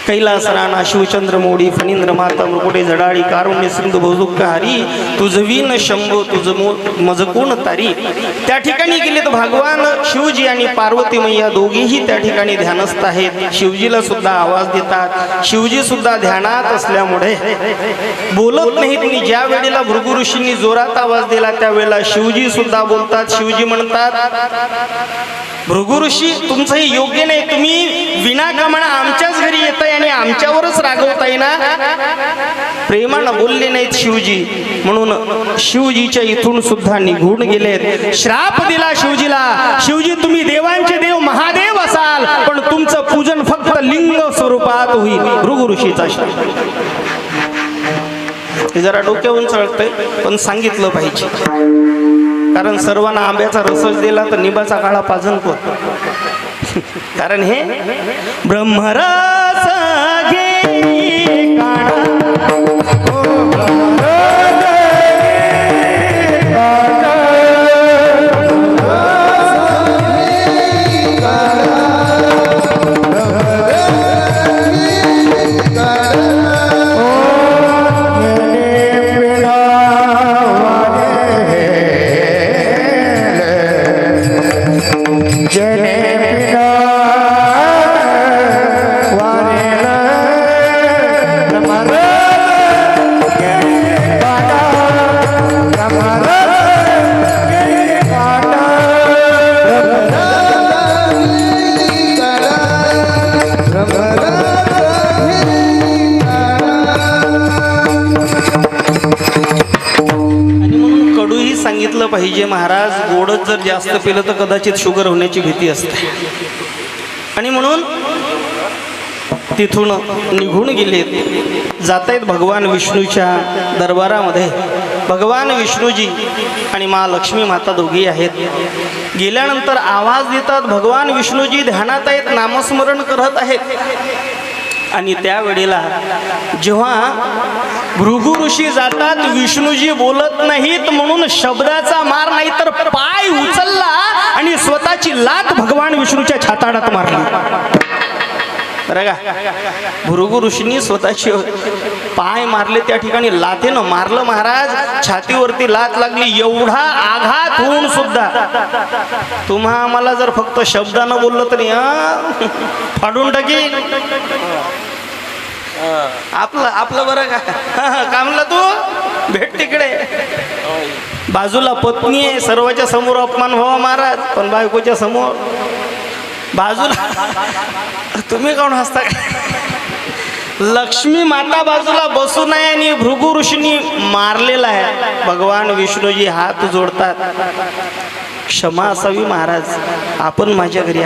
कैलास राणा शिवचंद्र मोडी फणींद्र माता मृकुटे जडाळी कारुण्य सिंधू भौजुक हरी तुझवीन शंभू तुझ मजकून तारी. त्या ठिकाणी गेले तर भगवान शिवजी आणि पार्वती मैया दोघेही त्या ठिकाणी ध्यानस्थ आहेत. शिवजीला सुद्धा आवाज देतात. शिवजी सुद्धा ध्यानात असल्यामुळे बोलत नाहीत. आणि ज्या वेळेला भृगु ऋषींनी जोरात आवाज दिला त्यावेळेला शिवजी सुद्धा बोलतात. शिवजी म्हणतात, भृगु ऋषी तुमचं हे योग्य नाही. तुम्ही विनाकामानं आमच्याच घरी येताय आणि आमच्यावरच रागवताय ना. प्रेमानं बोलले नाहीत शिवजी, म्हणून शिवजीच्या इथून सुद्धा निघून गेलेत. श्राप दिला शिवजीला. शिवजी तुम्ही देवांचे देव महादेव असाल, पण तुमचं पूजन फक्त लिंग स्वरूपात होईल. भृगु ऋषीचा श्राप. हे जरा डोक्यावरून चढतंय पण सांगितलं पाहिजे, कारण सर्वांना आंब्याचा रसच दिला तर निंबाचा काळा पाजन कोण. कारण हे ब्रह्मरस घे काढा पाहिजे. महाराज गोडच जर जास्त पिलं तर कदाचित शुगर होण्याची भीती असते. आणि म्हणून तिथून निघून गेलेत. जातायत भगवान विष्णूच्या दरबारामध्ये. भगवान विष्णूजी आणि महालक्ष्मी माता दोघी आहेत. गेल्यानंतर आवाज देतात. भगवान विष्णूजी ध्यानात आहेत, नामस्मरण करत आहेत. आणि त्यावेळेला जेव्हा भृगु ऋषी जातात, विष्णूजी बोलत नाहीत म्हणून शब्दाचा मार नाही तर पाय उचलला आणि स्वतःची लात भगवान विष्णूच्या छाताडात मारली. बरं का, भृगु ऋषींनी स्वतःचे पाय मारले. त्या ठिकाणी लाथेनं मारलं महाराज. छातीवरती लात लागली. एवढा आघात होऊन सुद्धा तुम्हा आम्हाला जर फक्त शब्दानं बोललं तरी फाडून टाकी. आपलं बरं का कामला तू भेट तिकडे. बाजूला पत्नी आहे, सर्वांच्या समोर अपमान व्हावा महाराज, पण बायकोच्या समोर बाजूला तुम्ही कोण हसता? लक्ष्मी माता बाजूला बसू नये आणि भृगु ऋषींनी मारलेला आहे. भगवान विष्णूजी हात जोडतात. क्षमा असावी महाराज, आपण माझ्या घरी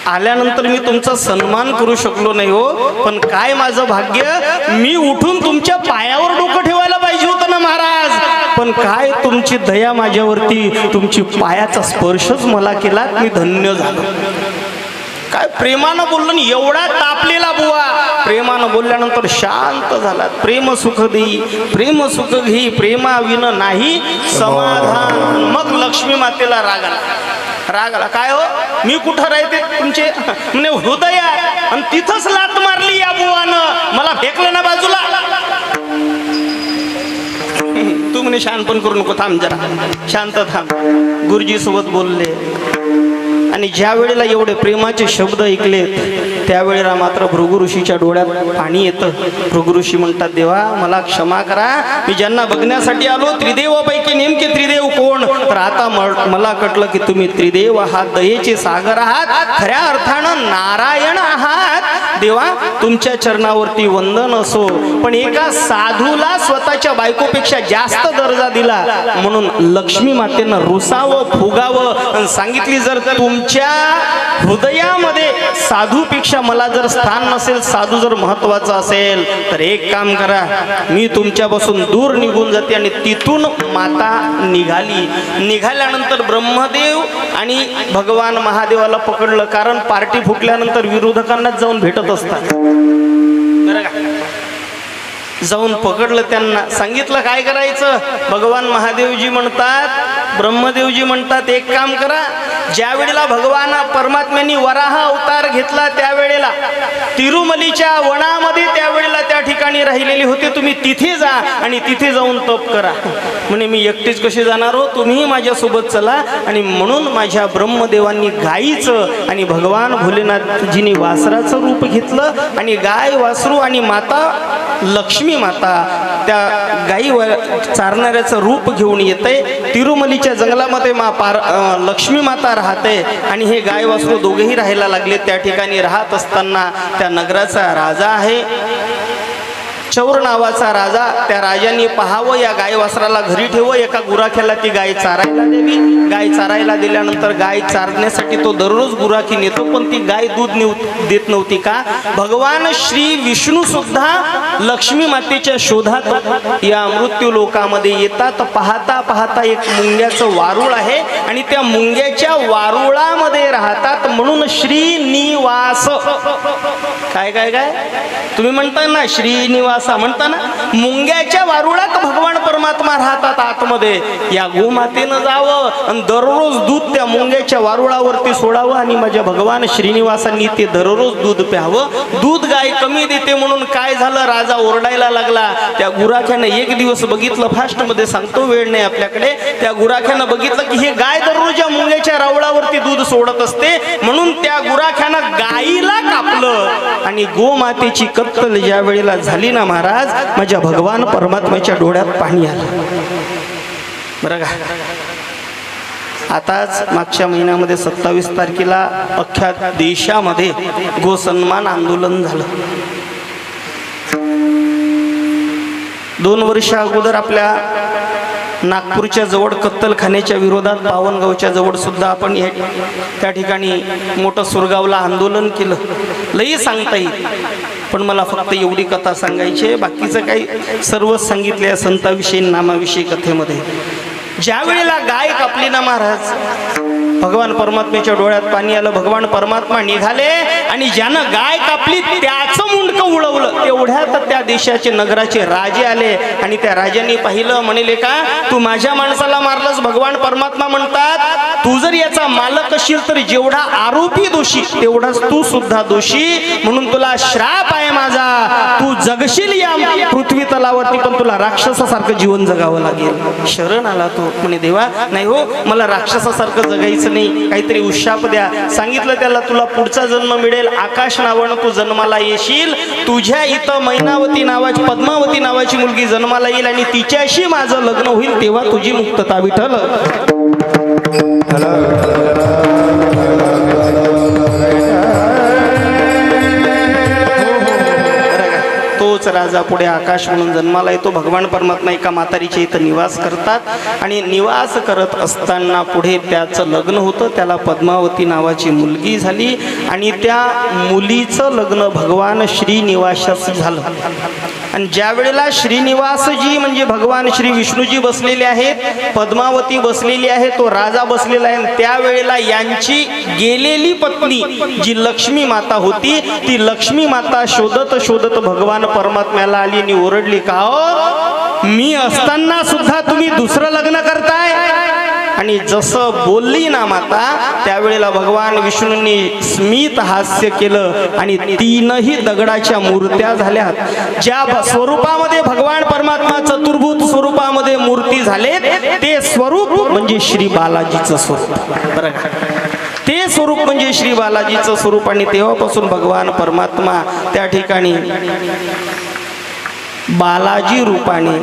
आल्यानंतर मी तुमचा सन्मान करू शकलो नाही हो, पण काय माझं भाग्य, मी उठून तुमच्या पायावर डोकं ठेवायला पाहिजे होतं ना महाराज. पण काय तुमची दया माझ्यावरती, तुमची पायाचा स्पर्शच मला केला, मी धन्य झालो. काय प्रेमानं बोललो. एवढा तापलेला बुवा प्रेमानं बोलल्यानंतर शांत झाला. प्रेम सुख देई, प्रेम सुख घेई, प्रेमा विन नाही समाधान. मग लक्ष्मी मातेला राग आला. काय हो, मी कुठं राहते तुमचे म्हणे हृदयात, आणि तिथंच लात मारली या बुवानं, मला फेकलं ना बाजूला. तू म्हणे शांतपण करू नको, थांब जरा, शांत थांब. गुरुजी सोबत बोलले आणि ज्या वेळेला एवढे प्रेमाचे शब्द ऐकले त्यावेळेला मात्र भृगु ऋषीच्या डोळ्यात पाणी येतं. भृगु ऋषी म्हणतात, देवा मला क्षमा करा, मी ज्यांना बघण्यासाठी आलो त्रिदेवापैकी नेमके त्रिदेव कोण, तर आता मला कळलं की तुम्ही त्रिदेव आहात, दयेचे सागर आहात, खऱ्या अर्थानं नारायण आहात. देवा तुमच्या चरणावरती वंदन असो, पण एका साधूला स्वतःच्या बायकोपेक्षा जास्त दर्जा दिला म्हणून लक्ष्मी मातेनं रुसावं, फुगावं, सांगितली जर तुमच्या हृदयामध्ये साधूपेक्षा मला जर स्थान नसेल, साधू जर महत्वाचा असेल, तर एक काम करा, मी तुमच्यापासून दूर निघून जाते. आणि तिथून माता निघाल्यानंतर ब्रह्मदेव आणि भगवान महादेवाला पकडलं, कारण पार्टी फुटल्यानंतर विरोधकांनाच जाऊन भेटत असतात बरं का. जाऊन पकडलं, त्यांना सांगितलं काय करायचं. भगवान महादेवजी म्हणतात, ब्रह्मदेवजी म्हणतात, एक काम करा, ज्या वेळेला भगवान परमात्म्यांनी वराह अवतार घेतला त्यावेळेला तिरुमलीच्या वनामध्ये त्यावेळेला त्या ठिकाणी राहिलेले होते, तुम्ही तिथे जा आणि तिथे जाऊन तप करा. म्हणे मी एकटीच कशी जाणार हो, तुम्हीही माझ्यासोबत चला. आणि म्हणून माझ्या ब्रह्मदेवांनी गायीचं आणि भगवान भोलेनाथजींनी वासराचं रूप घेतलं. आणि गाय, वासरू आणि माता लक्ष्मी माता त्या गाई चारणाऱ्याचं रूप घेऊन येते. तिरुमलीच्या जंगलामध्ये लक्ष्मी माता राहते आणि हे गाय वासरू दोघेही राहायला लागले. त्या ठिकाणी राहत असताना त्या नगराचा राजा आहे, चौर नावाचा राजा. त्या राजाने पाहावं, या गाय वासराला घरी ठेवं, एका गुराख्याला ती गाय चारायला द्यावी. गाय चारायला दिल्यानंतर गाय चारण्यासाठी तो दररोज गुराखी नेतो, पण ती गाय दूध देत नव्हती. का? भगवान श्री विष्णू सुद्धा लक्ष्मी मातेच्या शोधात या मृत्यू लोकामध्ये येतात. पाहता पाहता एक मुंग्याचं वारुळ आहे आणि त्या मुंग्याच्या वारुळामध्ये राहतात, म्हणून श्रीनिवास. काय काय काय तुम्ही म्हणता ना, श्रीनिवासा म्हणता ना, मुंग्याच्या वारुळात भगवान परमात्मा राहतात आतमध्ये. या गोमातेनं जावं आणि दररोज दूध त्या मुंग्याच्या वारुळावरती सोडावं आणि माझ्या भगवान श्रीनिवासांनी ते दररोज दूध प्यावं. दूध गाय कमी देते म्हणून काय झालं, राजा ओरडायला लागला. त्या गुराख्यानं एक दिवस बघितलं, फास्टमध्ये सांगतो, वेळ नाही आपल्याकडे. त्या गुराख्यानं बघितलं की हे गाय दररोज या मुंग्याच्या रावळावरती दूध सोडत असते, म्हणून त्या गुराख्यानं गायीला कापलं. आणि गोमातेची कत्तल ज्या वेळेला झाली ना महाराज, माझ्या भगवान परमात्म्याच्या डोळ्यात पाणी आलं बरं का. आताच मागच्या महिन्यामध्ये 27 तारखेला अख्ख्या देशामध्ये गोसन्मान आंदोलन झालं. 2 वर्ष अगोदर आपल्या नागपूरच्या जवळ कत्तलखान्याच्या विरोधात पावनगावच्या जवळ सुद्धा आपण त्या ठिकाणी मोठं सुरगावला आंदोलन केलं. लई सांगता येईल, पण मला फक्त एवढी कथा सांगायची आहे, बाकीचं काही सर्वच सांगितले या संताविषयी, नामाविषयी कथेमध्ये. ज्या वेळेला गाय कापली ना महाराज, भगवान परमात्म्याच्या डोळ्यात पाणी आलं. भगवान परमात्मा निघाले आणि ज्यानं गाय कापली त्याचं मुंडकं उडवलं. तेवढ्यात त्या देशाचे नगराचे राजे आले आणि त्या राजांनी पाहिलं, म्हणले का तू माझ्या माणसाला मारलंस. भगवान परमात्मा म्हणतात, तू जर याचा मालक असशील तर जेवढा आरोपी दोषी तेवढाच तू सुद्धा दोषी, म्हणून तुला श्राप आहे माझा. तू जगशील या पृथ्वी तलावरती, पण तुला राक्षसासारखं जीवन जगावं लागेल. शरण आला तो, म्हणे देवा नाही हो, मला राक्षसासारखं जगायचं नाही, काहीतरी उशाप द्या. सांगितलं त्याला, तुला पुढचा जन्म मिळेल, आकाश नावानं तू जन्माला येशील. तुझ्या इथं मैनावती नावाची, पद्मावती नावाची मुलगी जन्माला येईल आणि तिच्याशी माझं लग्न होईल, तेव्हा तुझी मुक्तता विठ्ठल. तोच राजा पुढे आकाश म्हणून जन्माला येतो. भगवान परमात्मा एका म्हातारीच्या इथं निवास करतात आणि निवास करत असताना पुढे त्याचं लग्न होतं. त्याला पद्मावती नावाची मुलगी झाली आणि त्या मुलीचं लग्न भगवान श्रीनिवासाशी झालं. आणि ज्या वेळेला श्रीनिवासजी म्हणजे भगवान श्री विष्णूजी बसलेले आहेत, पद्मावती बसलेली आहे, तो राजा बसलेला आहे, त्यावेळेला यांची गेलेली पत्नी जी लक्ष्मी माता होती, ती लक्ष्मी माता शोधत शोधत भगवान परमात्म्याला आली आणि ओरडली, का हो, मी असताना सुद्धा तुम्ही दुसरं लग्न करताय. आणि जसं बोलली ना माता, त्यावेळेला भगवान विष्णूंनी स्मित हास्य केलं आणि 3ही दगडाच्या मूर्त्या झाल्या. ज्या स्वरूपामध्ये भगवान परमात्मा चतुर्भुत स्वरूपामध्ये मूर्ती झाले, ते स्वरूप म्हणजे श्री बालाजीचं स्वरूप. बरं का, ते स्वरूप म्हणजे श्री बालाजीचं स्वरूप. आणि तेव्हापासून भगवान परमात्मा त्या ठिकाणी बालाजी रूपाने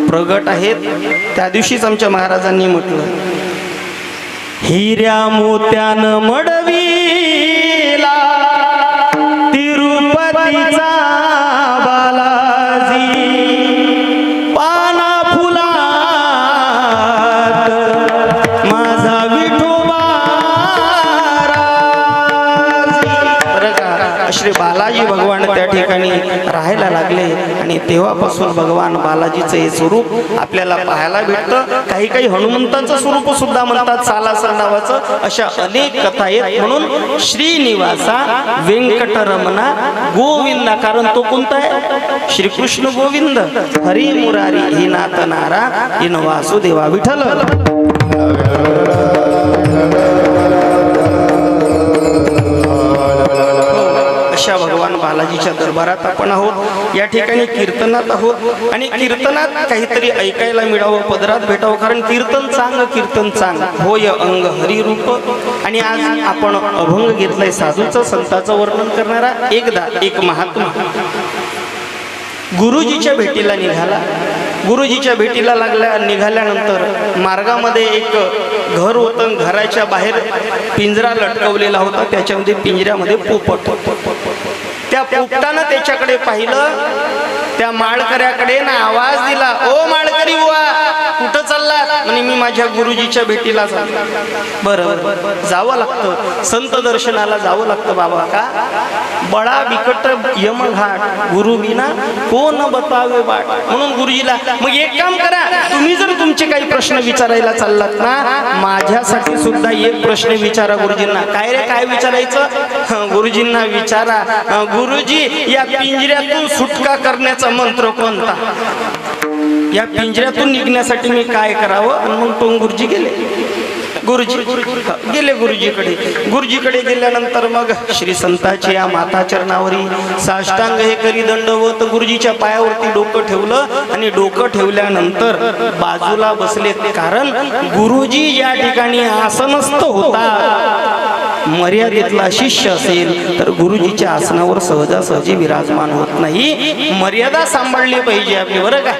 प्रगट आहेत. त्या दिवशीच आमच्या महाराजांनी म्हटलं, हिऱ्या मोत्यानं मडवीला तिरुपतीचा बालाजी, पाना फुलात माझा विठोबा. श्री बालाजी भगवान त्या ठिकाणी राहायला लागले आणि तेव्हापासून भगवान बालाजीचं हे स्वरूप आपल्याला पाहायला भेटतं. काही काही हनुमंतांचं स्वरूप सुद्धा म्हणतात सालासर नावाचं. अशा अनेक कथा आहेत. म्हणून श्रीनिवासा व्यंकटरमणा गोविंदा, कारण तो कोणता आहे? श्रीकृष्ण गोविंद. हरी मुरारी ही नाथ नारा इन वासुदेवा विठ्ठल. अशा भगवान बालाजीच्या दरबारात आपण आहोत. या ठिकाणी कीर्तनात आहोत आणि कीर्तनात काहीतरी ऐकायला मिळावं, पदरात भेटावं. कारण कीर्तन चांग होय अंग हरिरूप. आणि आज आपण अभंग घेतलाय साधूचं, संताचं वर्णन करणारा. एकदा एक महात्मा गुरुजीच्या भेटीला निघाला. गुरुजीच्या भेटीला निघाल्यानंतर मार्गामध्ये एक घर होतं. घराच्या बाहेर पिंजरा लटकवलेला होता. त्याच्यामध्ये पिंजऱ्यामध्ये पोपट. त्या पोपटानं त्याच्याकडे पाहिलं. त्या माळकऱ्याकडे ना आवाज दिला, ओ माळकरी बुवा, कुठं चाललात? म्हणे मी माझ्या गुरुजीच्या भेटीला चाललो. बरं जावं लागतं, संत दर्शनाला जावं लागतं बाबा. का? बडा बिकट यमघाट, गुरु विना कोण बतावे बाट. म्हणून गुरुजीला, मग एक काम करा, तुम्ही जर तुमचे काही प्रश्न विचारायला चाललात ना, माझ्यासाठी सुद्धा एक प्रश्न विचारा गुरुजींना. काय रे, काय विचारायचं? गुरुजींना विचारा, गुरुजी या पिंजऱ्यातून सुटका करण्याचा मंत्र कोणता? या पिंजऱ्यातून निघण्यासाठी मी काय करावं? आणि मग तो गुरुजी गेले. गुरुजीकडे गेल्यानंतर मग श्री संताची या माता चरणावरी साष्टांग हे करी दंडवत गुरुजीच्या पायावरती डोकं ठेवलं आणि डोकं ठेवल्यानंतर बाजूला बसले. कारण गुरुजी या ठिकाणी आसनस्थ होता. मर्यादेतला शिष्य असेल तर गुरुजीच्या आसनावर सहजासहजी विराजमान होत नाही. मर्यादा सांभाळली पाहिजे आपली, बरं का?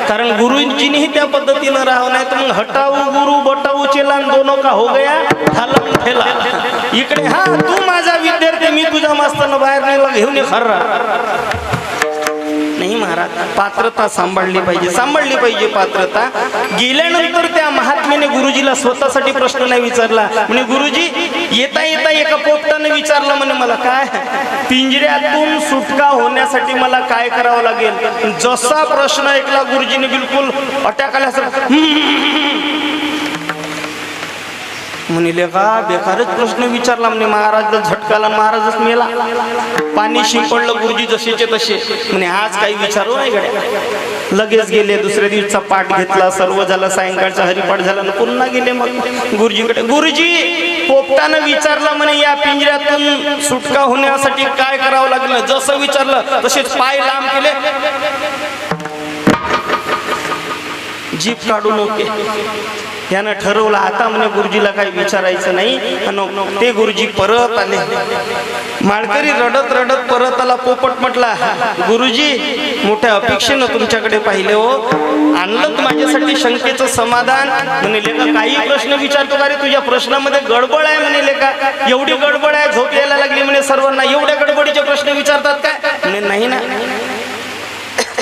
कारण गुरुजींनीही त्या पद्धतीनं राहावं, नाही तर मग हटाऊ गुरु बटाऊ चेला दोनों का हो गया थालम ठेला. इकडे हा तू माझा विद्यार्थी, मी तुझ्या मास्तर बाहेर नेला घेऊन ये खर्रा. नाही महाराज, पात्रता सांभाळली पाहिजे पात्रता. गेल्यानंतर त्या महात्म्याने गुरुजीला स्वतःसाठी प्रश्न नाही विचारला. म्हणे गुरुजी, येता येता एका पोपटाने विचारलं म्हणे मला, काय पिंजऱ्यातून सुटका होण्यासाठी मला काय करावं लागेल? जसा प्रश्न ऐकला गुरुजीने बिलकुल अटॅक आल्यासारखं म्हणले, का बेकारच प्रश्न विचारला. म्हणे महाराजला झटकाला, महाराजच मेला. पाणी शिंपडलं गुरुजी जसेचे तसे. म्हणे आज काही विचारू नाही गड्या. लगेच गेले. दुसऱ्या दिवसाचा पाठ घेतला, सर्व झाला. सायंकाळचा हरिपाठ झाला, पुन्हा गेले मग गुरुजीकडे. गुरुजी, पोपटानं विचारलं म्हणे या पिंजऱ्यातून सुटका होण्यासाठी काय करावं लागलं? जसं विचारलं तसेच पाय लांब केले, जीभ काढू नव्हते. यानं ठरवलं आता म्हणे गुरुजीला काही विचारायचं नाही. ते गुरुजी परत आले. माळकरी रडत रडत परत आला. पोपट म्हटला, गुरुजी मोठ्या अपेक्षेनं तुमच्याकडे पाहिले हो, आणलं माझ्यासाठी शंकेचं समाधान. म्हणले का काही प्रश्न विचारतो का रे? तुझ्या प्रश्नामध्ये गडबड आहे म्हणले का? एवढी गडबड आहे, झोप यायला लागली म्हणे सर्वांना. एवढ्या गडबडीचे प्रश्न विचारतात काय? म्हणे नाही ना,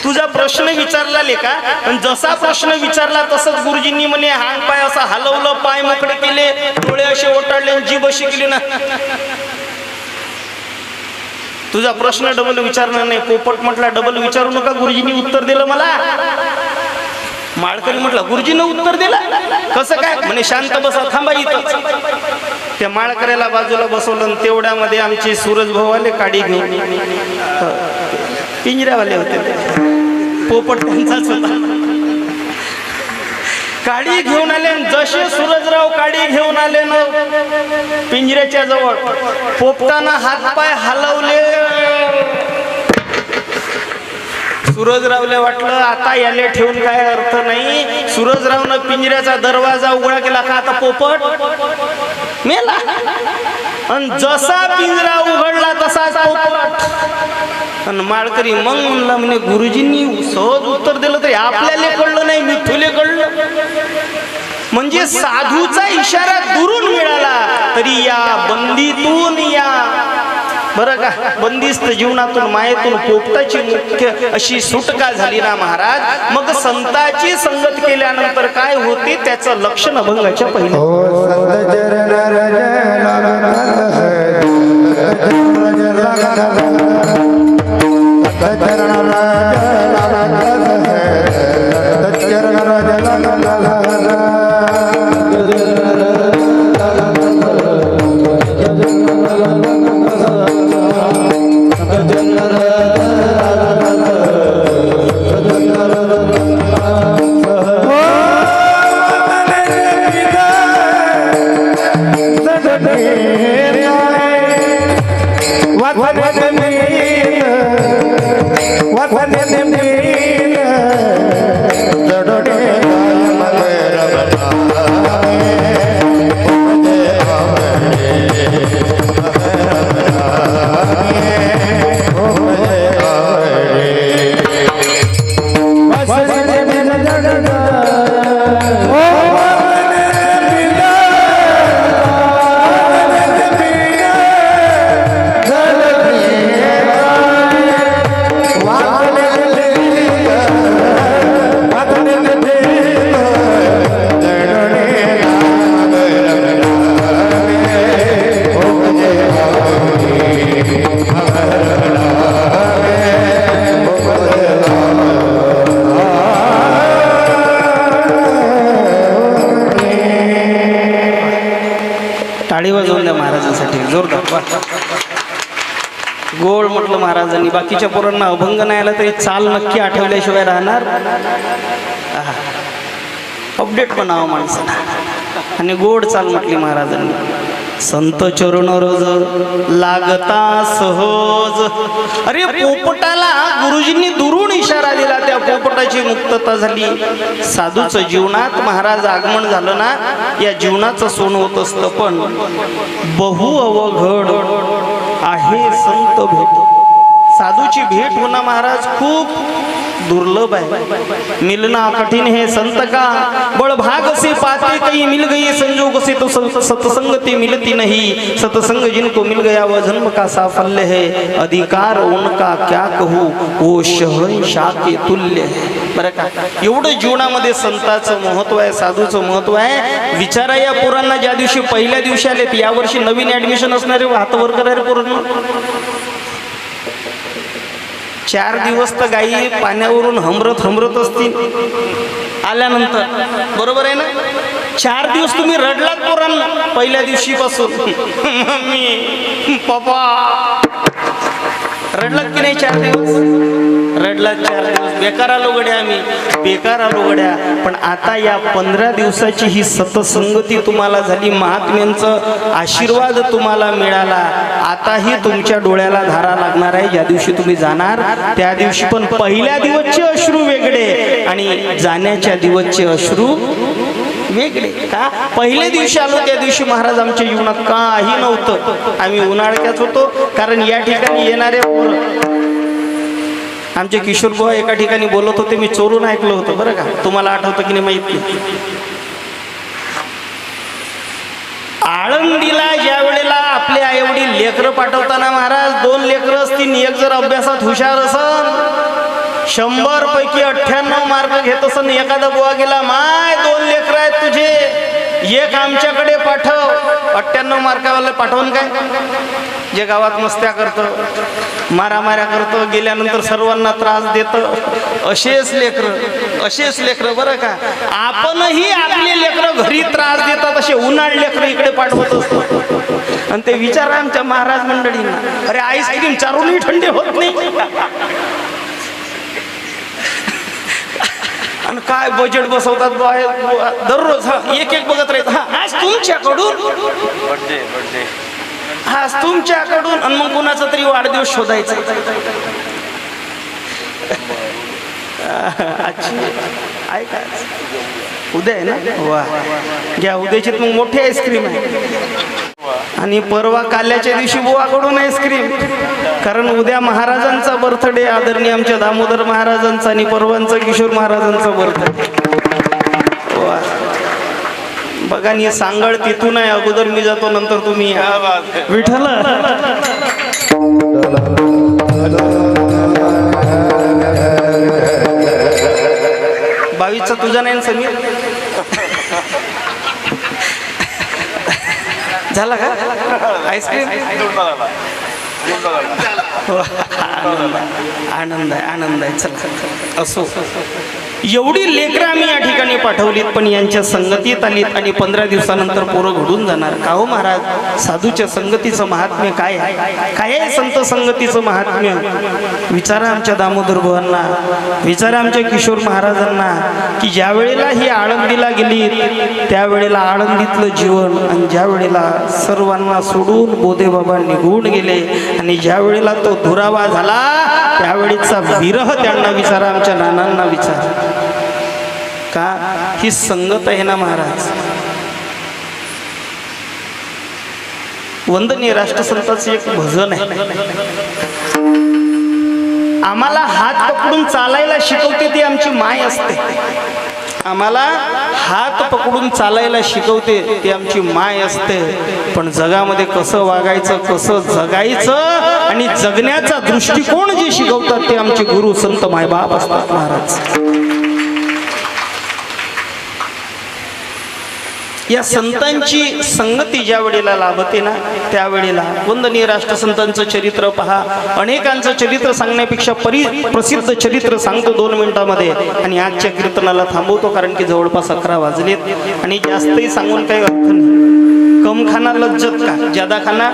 तुझा प्रश्न विचारला लेका. आणि जसा प्रश्न विचारला तसंच गुरुजींनी म्हणे हात पाय असा हलवलं, पाय मोकळे केले, डोळे असे ओटाळले, जीभ अशी केली ना. तुझा प्रश्न डबल विचारणार नाही. पोपट म्हटला, डबल विचारू नका, गुरुजींनी उत्तर दिलं मला. माळकरी म्हटलं, गुरुजींनी उत्तर दिलं कसं काय? म्हणे शांत बसा, थांबा इथं. त्या माळकऱ्याला बाजूला बसवलं. तेवढ्यामध्ये आमचे सूरज भाऊ आले काडी घेऊन. पिंजऱ्यावाले होते, पोपट त्यांचाच होता. काडी घेऊन आले. जसे सूरजराव काडी घेऊन आले ना पिंजऱ्याच्या जवळ, पोपटानं हातपाय हलवले. सूरजरावले वाटलं आता याले ठेवून काय अर्थ नाही. सूरजरावनं पिंजऱ्याचा दरवाजा उघडा केला का आता पोपट मेला. आणि जसा पिंजरा उघडला तसाच पोपट. आणि माळकरी मग म्हणला, म्हणे गुरुजींनी सहज उत्तर दिलं तरी आपल्याला कळलं नाही, मिठूले कळलं. म्हणजे साधूचा इशारा दुरून मिळाला तरी या बंदीतून, या बरं का बंदिस्त जीवनातून, मायेतून पोपटाची मुख्य अशी सुटका झाली ना महाराज. मग संताची संगत केल्यानंतर काय होते त्याचं लक्षण अभंगाच्या पहिल्या. संत चरण टाळी वाजवून द्या महाराजांसाठी जोरदार. गोड म्हटलं महाराजांनी. बाकीच्या पोरांना अभंग नाही आला तरी चाल नक्की आठवल्याशिवाय राहणार. अपडेट बनावं माणसाला. आणि गोड चाल म्हटली महाराजांनी. संत चरण रज लागता सहज. अरे पोपटाला गुरुजींनी दुरून इशारा दिला, त्या पोपटाची मुक्तता झाली. साधूचं जीवनात महाराज आगमन झालं ना, या जीवनाचं सोनं होत असतं. पण बहु अवघड आहे संत भेट. साधूची भेट होणं महाराज खूप दुर्लभ है. मिलना कठिन है संत का, बड़ भाग से पाते कहीं मिल गई संजोग से तो सत्संगति मिलती नहीं. सत्संग जिनको मिल गया वह जन्म का साफल्य है. अधिकार उनका क्या कहूँ वो शहंशाह के तुल्य है. बरं का, एवढं जीवनामध्ये संताचं महत्व आहे, साधूचं महत्व आहे. विचारा या पोरांना ज्या दिवशी पहिल्या दिवशी आलेत, यावर्षी नवीन ऍडमिशन असणारे हात वर करा रे पोरांना. 4 दिवस तर गाई पाण्यावरून हमरत असतील आल्यानंतर, बरोबर आहे ना. 4 दिवस तुम्ही रडलात पोरांना पहिल्या दिवशी पासून. मम्मी पप्पा रडलात की नाही? 4 दिवस रडलात. 4 दिवस बेकार आलो गड्या, आम्ही बेकार आलो गड्या. पण आता या 15 दिवसाची ही सतसंगती तुम्हाला झाली, महात्म्यांचं आशीर्वाद तुम्हाला मिळाला. आताही तुमच्या डोळ्याला धारा लागणार आहे. ज्या दिवशी तुम्ही जाणार त्या दिवशी पण पहिल्या दिवसचे अश्रू वेगळे आणि जाण्याच्या दिवसचे अश्रू वेगळे. का? पहिल्या दिवशी आलो त्या दिवशी महाराज आमच्या जीवनात काही नव्हतं, आम्ही उन्हाळ्यात होतो. कारण या ठिकाणी येणारे आमचे किशोर बुवा एका ठिकाणी बोलत होते, मी चोरून ऐकलं होतं. बरं का, तुम्हाला आठवतं की नाही माहित नाही. आळंदीला ज्या वेळेला आपले आई वडील लेकरं पाठवताना महाराज 2 लेकरं असतील, एक जर अभ्यासात हुशार असन 100 पैकी 98 मार्क घेत असन, एखादा बुवा गेला माय 2 लेकरं आहेत तुझे, एक आमच्याकडे पाठव. 98 मार्कावाला पाठवून काय, जे गावात मस्त्या करतं, मारामाऱ्या करतं, गेल्यानंतर सर्वांना त्रास देतं, असेच लेकरं. बरं का, आपणही आपले लेकरं घरी त्रास देतात, असे उन्हाळ लेकरं इकडे पाठवत असतो. आणि ते विचारा आमच्या महाराज मंडळींना, अरे आईस्क्रीम चारूनही थंडी होत नाही. आणि काय बजेट बसवतात दररोज. एक बघत राहत. आज तुमच्याकडून आज तुमच्याकडून आणि मग कुणाचा तरी वाढदिवस शोधायचा. ऐका, उद्या आहे ना, वा घ्या उद्याची मग मोठी आईस्क्रीम आहे. आणि परवा काल्याच्या दिवशी बुवाकडून आईस्क्रीम, कारण उद्या महाराजांचा बर्थडे, आदरणीय आमच्या दामोदर महाराजांचा, आणि परवांचा किशोर महाराजांचा बर्थडे. बघा नी सांगळ तिथून आहे, अगोदर मी जातो नंतर तुम्ही विठ्ठल. बावीसचा तुझा नाही समीर झाला का आईस्क्रीम? आनंद आहे आनंद आहे. चला असो, एवढी लेकरं आम्ही या ठिकाणी पाठवलीत, पण यांच्या संगतीत आलीत आणि 15 दिवसानंतर पोरं घडून जाणार. का हो महाराज, साधूच्या संगतीचं महात्म्य काय आहे? काय आहे संत संगतीचं महात्म्य? विचारा आमच्या दामोदर बुवांना, विचारा आमच्या किशोर महाराजांना, की ज्या वेळेला ही आळंदीला गेली त्यावेळेला आळंदीतलं जीवन, आणि ज्या वेळेला सर्वांना सोडून बोधे बाबा निघून गेले आणि ज्या वेळेला तो दुरावा झाला त्यावेळीचा विरह त्यांना विचारा, आमच्या नानांना विचारा. का ही संगत आहे ना महाराज. वंदनीय राष्ट्रसंताचं एक भजन आहे, आम्हाला हात पकडून चालायला शिकवते ती आमची माय असते. आम्हाला हात पकडून चालायला शिकवते ती आमची माय असते. पण जगामध्ये कसं वागायचं, कसं जगायचं आणि जगण्याचा दृष्टिकोन जे शिकवतात ते आमचे गुरु संत मायबाप असतात महाराज. या संतांची संगती ज्या वेळेला लाभते ना त्यावेळेला वंदनीय राष्ट्रसंतांचं चरित्र पहा. अनेकांचं चरित्र सांगण्यापेक्षा प्रसिद्ध चरित्र सांगतो 2 मिनिटांमध्ये आणि आजच्या कीर्तनाला थांबवतो, कारण की जवळपास 11 वाजलेत आणि जास्तही सांगून काही अर्थ नाही. कम खाना लज्जत का, ज्यादा खाना.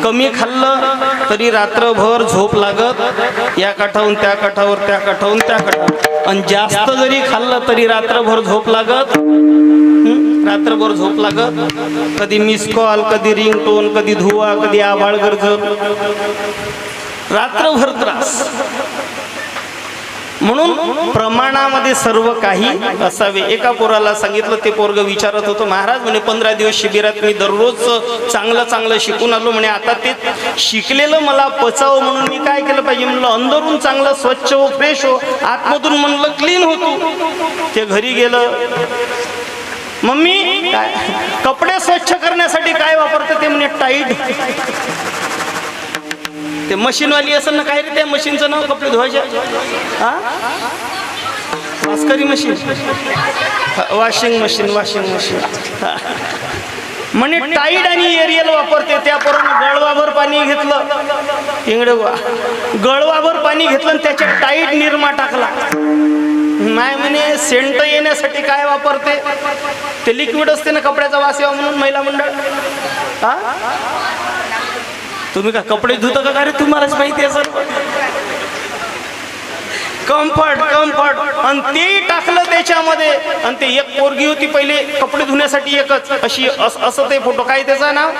कमी खाल्लं तरी रात्रभर झोप लागत, या काठाहून त्या काठावर, त्या काठाहून त्या काठावर, आणि जास्त जरी खाल्लं तरी रात्रभर झोप लागत, रात्रभर झोप लागत. कधी मिस कॉल, कधी रिंगटोन, कधी धुवा, कधी आभाळ गरजत, रात्रभर त्रास. म्हणून प्रमाणामध्ये सर्व काही असावे. एका पोराला सांगितलं, ते पोरग विचारत होतं, महाराज म्हणे 15 दिवस शिबिरात मी दररोज चांगलं चांगलं शिकून आलो म्हणे, आता ते शिकलेलं मला पचावं म्हणून मी काय केलं पाहिजे? म्हणलं अंदरून चांगलं स्वच्छ हो, फ्रेश हो, आतमधून म्हणलं क्लीन होतो. ते घरी गेलं, मम्मी काय कपडे स्वच्छ करण्यासाठी काय वापरते? ते म्हणे टाईट. ते मशीनवाली असेल ना, काय रे त्या मशीनचं नाव कपडे धुवायच्या? हा, वास्करी machine, washing machine, washing machine. म्हणे टाईड आणि एरियल वापरते. त्या पोरानं गळवाभर पाणी घेतलं, इंगडे गळवाभर पाणी घेतलं आणि त्याच्यात टाईड निरमा टाकला. नाही म्हणे सेंट येण्यासाठी काय वापरते? ते लिक्विड असते ना कपड्याचा वास यावा म्हणून, महिला मंडळ. हा, तुम्ही का कपडे धुता का रे? तुम्हालाच माहिती आहे सर. कम्फर्ट, कम्फर्ट, आणि ते टाकलं त्याच्यामध्ये. आणि ते एक पोरगी होती पहिले कपडे धुण्यासाठी एकच अशी, असं ते फोटो, काय त्याचं नाव?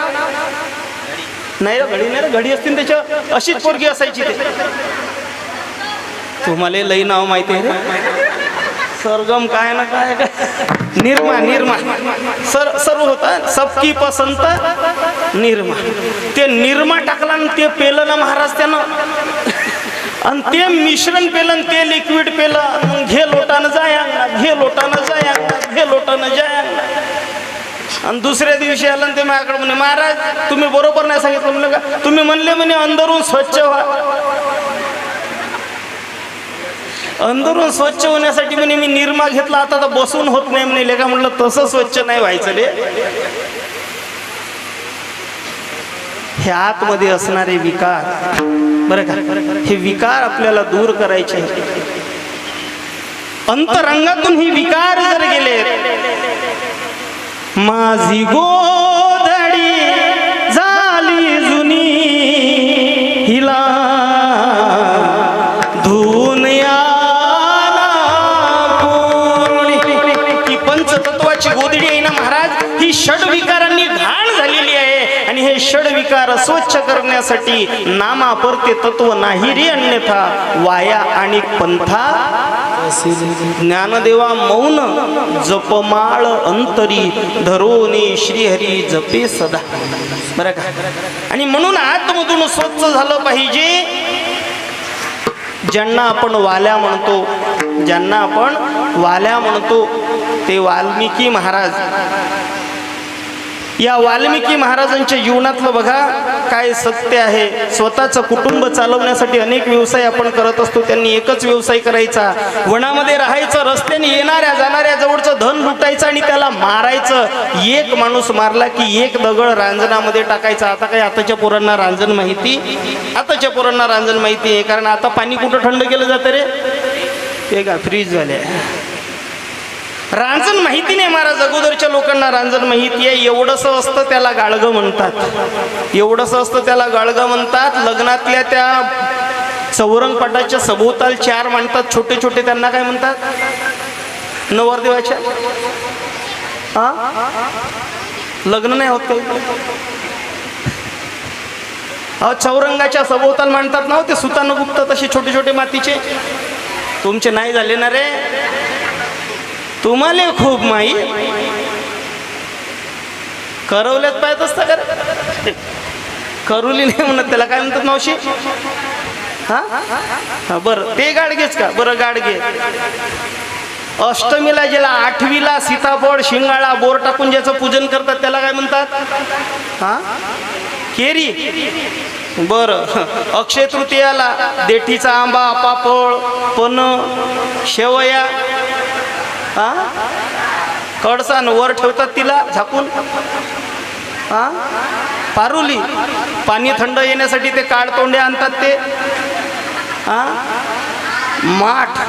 नाही रे, घडी नाही रे, घडी असतील त्याच्या, अशीच पोरगी असायची. ते तुम्हाला लई नाव माहिती आहे रे, सरगम काय ना काय काय, निर्मा, निर्मा सर्व होता, सबकी पसंत निर्मा. ते निर्मा टाकला आणि ते पेलं ना महाराज त्यानं, आणि ते मिश्रण पेलं, ते लिक्विड पेलं. घे लोटानं जाया, घे लोटानं जाया, घे लोटानं जाया. आणि दुसऱ्या दिवशी आलं आणि ते माझ्याकडे म्हणे, महाराज तुम्ही बरोबर नाही सांगितलं. म्हणलं का? तुम्ही म्हणले म्हणे अंदरून स्वच्छ व्हा. अंदरून स्वच्छ होण्यासाठी म्हणे मी निरमा घेतला, आता तर बसून होत नाही म्हणे. लेका म्हटलं तसं स्वच्छ नाही व्हायचं रे. हे आतमध्ये असणारे विकार, बरं का, हे विकार आपल्याला दूर करायचे. अंतरंगातून ही विकार जर गेले, माझी गोधडी झाली जुनी, हिला धुन गोदडी आहे ना महाराज, ही षड विकारांनी घाण झालेली आहे. आणि हे षड विकार स्वच्छ करण्यासाठी नामापुरते तत्व नाही रे, अन्यथा वाया आणि पंथा. ज्ञानदेवा मौन जपमाळ अंतरी, धरोनी श्रीहरी जपे सदा. बरं का? आणि म्हणून आतमधून स्वच्छ झालं पाहिजे. ज्यांना आपण वाल्या म्हणतो, ज्यांना आपण वाल्या म्हणतो, ते वाल्मिकी महाराज या वाल्मिकी महाराजांच्या जीवनातलं बघा काय सत्य आहे. स्वतःचं कुटुंब चालवण्यासाठी अनेक व्यवसाय आपण करत असतो. त्यांनी एकच व्यवसाय करायचा, वनामध्ये राहायचं, रस्त्याने येणाऱ्या जाणाऱ्या जवळचं धन लुटायचं आणि त्याला मारायचं. एक माणूस मारला की एक दगड रांजणामध्ये टाकायचा. आता काय आताच्या पोरांना रांजण माहिती? आताच्या पोरांना रांजण माहिती आहे, कारण आता पाणी कुठं थंड केलं जातं रे? ते का फ्रीज झाले. रांजण माहिती नाही महाराज. अगोदरच्या लोकांना रांजण माहिती आहे. एवढंसं असतं त्याला गाळगं म्हणतात. एवढंसं असतं त्याला गाळगं म्हणतात. लग्नातल्या त्या चौरंगपाटाच्या सभोवताल 4 मांडतात छोटे छोटे, त्यांना काय म्हणतात? नवरदेवाच्या. हा, लग्न नाही होत काही. चौरंगाच्या सभोवताल मांडतात ना ते सुतानं गुप्त, तसे छोटे छोटे मातीचे. तुमचे नाही झाले ना रे? तुम्हाला खूप माहीत. करवल्यात पाहत असता का? करुली नाही म्हणत त्याला, काय म्हणतात मावशी? हा बरं, ते गाडगेच का? बरं गाडगे. अष्टमीला ज्याला, 8वीला सीताफळ शिंगाळा बोर टाकून ज्याचं पूजन करतात त्याला काय म्हणतात? हा, केरी. बरं, अक्षय तृतीयाला देठीचा आंबा, पापड, पन, शेवया, हा, कडसान वर ठेवतात तिला झाकून. हा, पारुली. पाणी थंड येण्यासाठी ते काळ तोंडे आणतात ते. हा, माठ.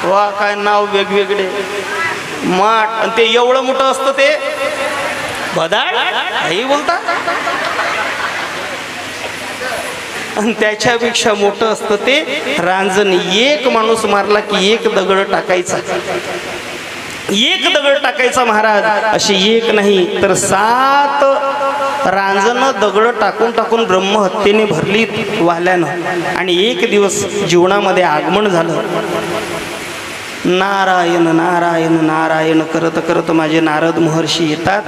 वा, काय नाव वेगवेगळे. माठ. आणि ते एवढं मोठं असतं ते बदाड काही बोलतात. आणि त्याच्यापेक्षा मोठं असतं ते रांजण. एक माणूस मारला की एक दगड टाकायचा. एक दगड टाकायचा महाराज. अशी एक नाही तर 7 रांजणं दगड टाकून टाकून ब्रह्महत्येने भरली वाल्यानं. आणि एक दिवस जीवनामध्ये आगमन झालं. नारायण नारायण नारायण करत करत माझे नारद महर्षी येतात.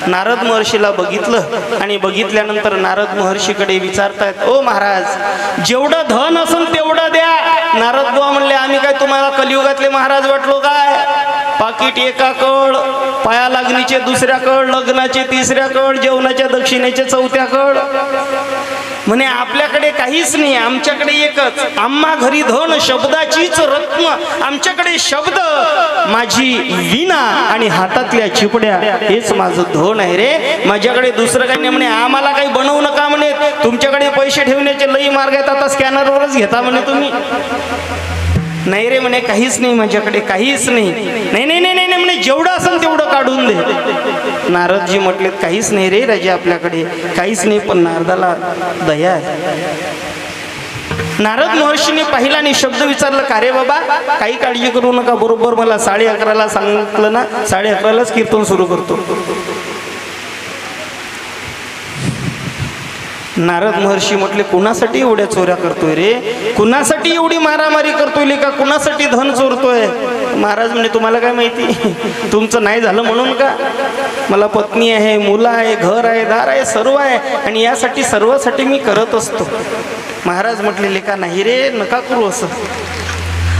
नारद महर्षीला बघितलं आणि बघितल्यानंतर नारद महर्षीकडे विचारतायत, ओ महाराज, जेवढं धन असेल तेवढं द्या. नारद बुवा म्हणले, आम्ही काय तुम्हाला कलियुगातले महाराज वाटलो काय? पाकिट एका कड, पाया लागणीचे 2ऱ्या कड, लग्नाचे 3ऱ्या कड, जेवणाच्या दक्षिणेचे 4थ्या कड. म्हणे आपल्याकडे काहीच नाही, आमच्याकडे एकच. आम्हा घरी धन शब्दाचीच रत्न. आमच्याकडे शब्द, माझी वीणा आणि हातातल्या चिपड्या, हेच माझं धन आहे रे. माझ्याकडे दुसरं काही नाही. म्हणे आम्हाला काही बनवू नका म्हणे. तुमच्याकडे पैसे ठेवण्याचे लई मार्ग आहेत, आता स्कॅनरवरच घेता म्हणे तुम्ही. नाही रे म्हणे, काहीच नाही माझ्याकडे, काहीच नाही. नाही नाही नाही नाही म्हणे, जेवढं असेल तेवढं काढून दे. नारदजी म्हटले, काहीच नाही रे राजा आपल्याकडे, काहीच नाही. पण नारदाला दया आहे. नारद महर्षीने पाहिला आणि शब्द विचारलं, का रे बाबा, काही काळजी करू नका, बरोबर मला 11:30 सांगितलं ना, 11:30 कीर्तन सुरू करतो. नारद महर्षी म्हटले, कुणासाठी एवढ्या चोऱ्या करतोय रे? कुणासाठी एवढी मारामारी करतोय का? कुणासाठी धन चोरतोय? महाराज म्हणे, तुम्हाला काय माहिती? तुमचं नाही झालं म्हणून का? मला पत्नी आहे, मुलं आहे, घर आहे, दार आहे, सर्व आहे, आणि यासाठी सर्वासाठी मी करत असतो. महाराज म्हटले, लेका नाही रे, नका करू असं.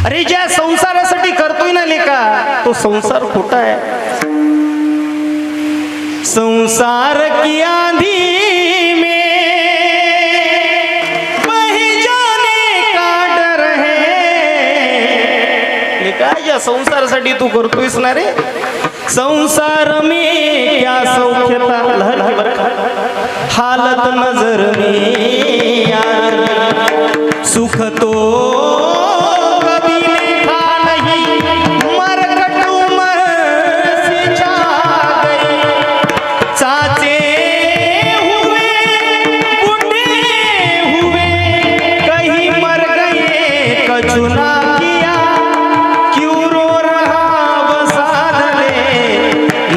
अरे ज्या संसारासाठी करतोय ना लेका, तो संसार खोटा आहे. संसार की आंधी में काय या संसारासाठी तू करतोयस ना रे? संसार में क्या सौख्यता, हालत नजर में यार, सुख तो कभी देखा नहीं, मरकट उमर से छा गए, चाचे हुए बूढ़े हुए, कहीं मर गए कछु ना किया, क्यों रो रहा बसाद ले,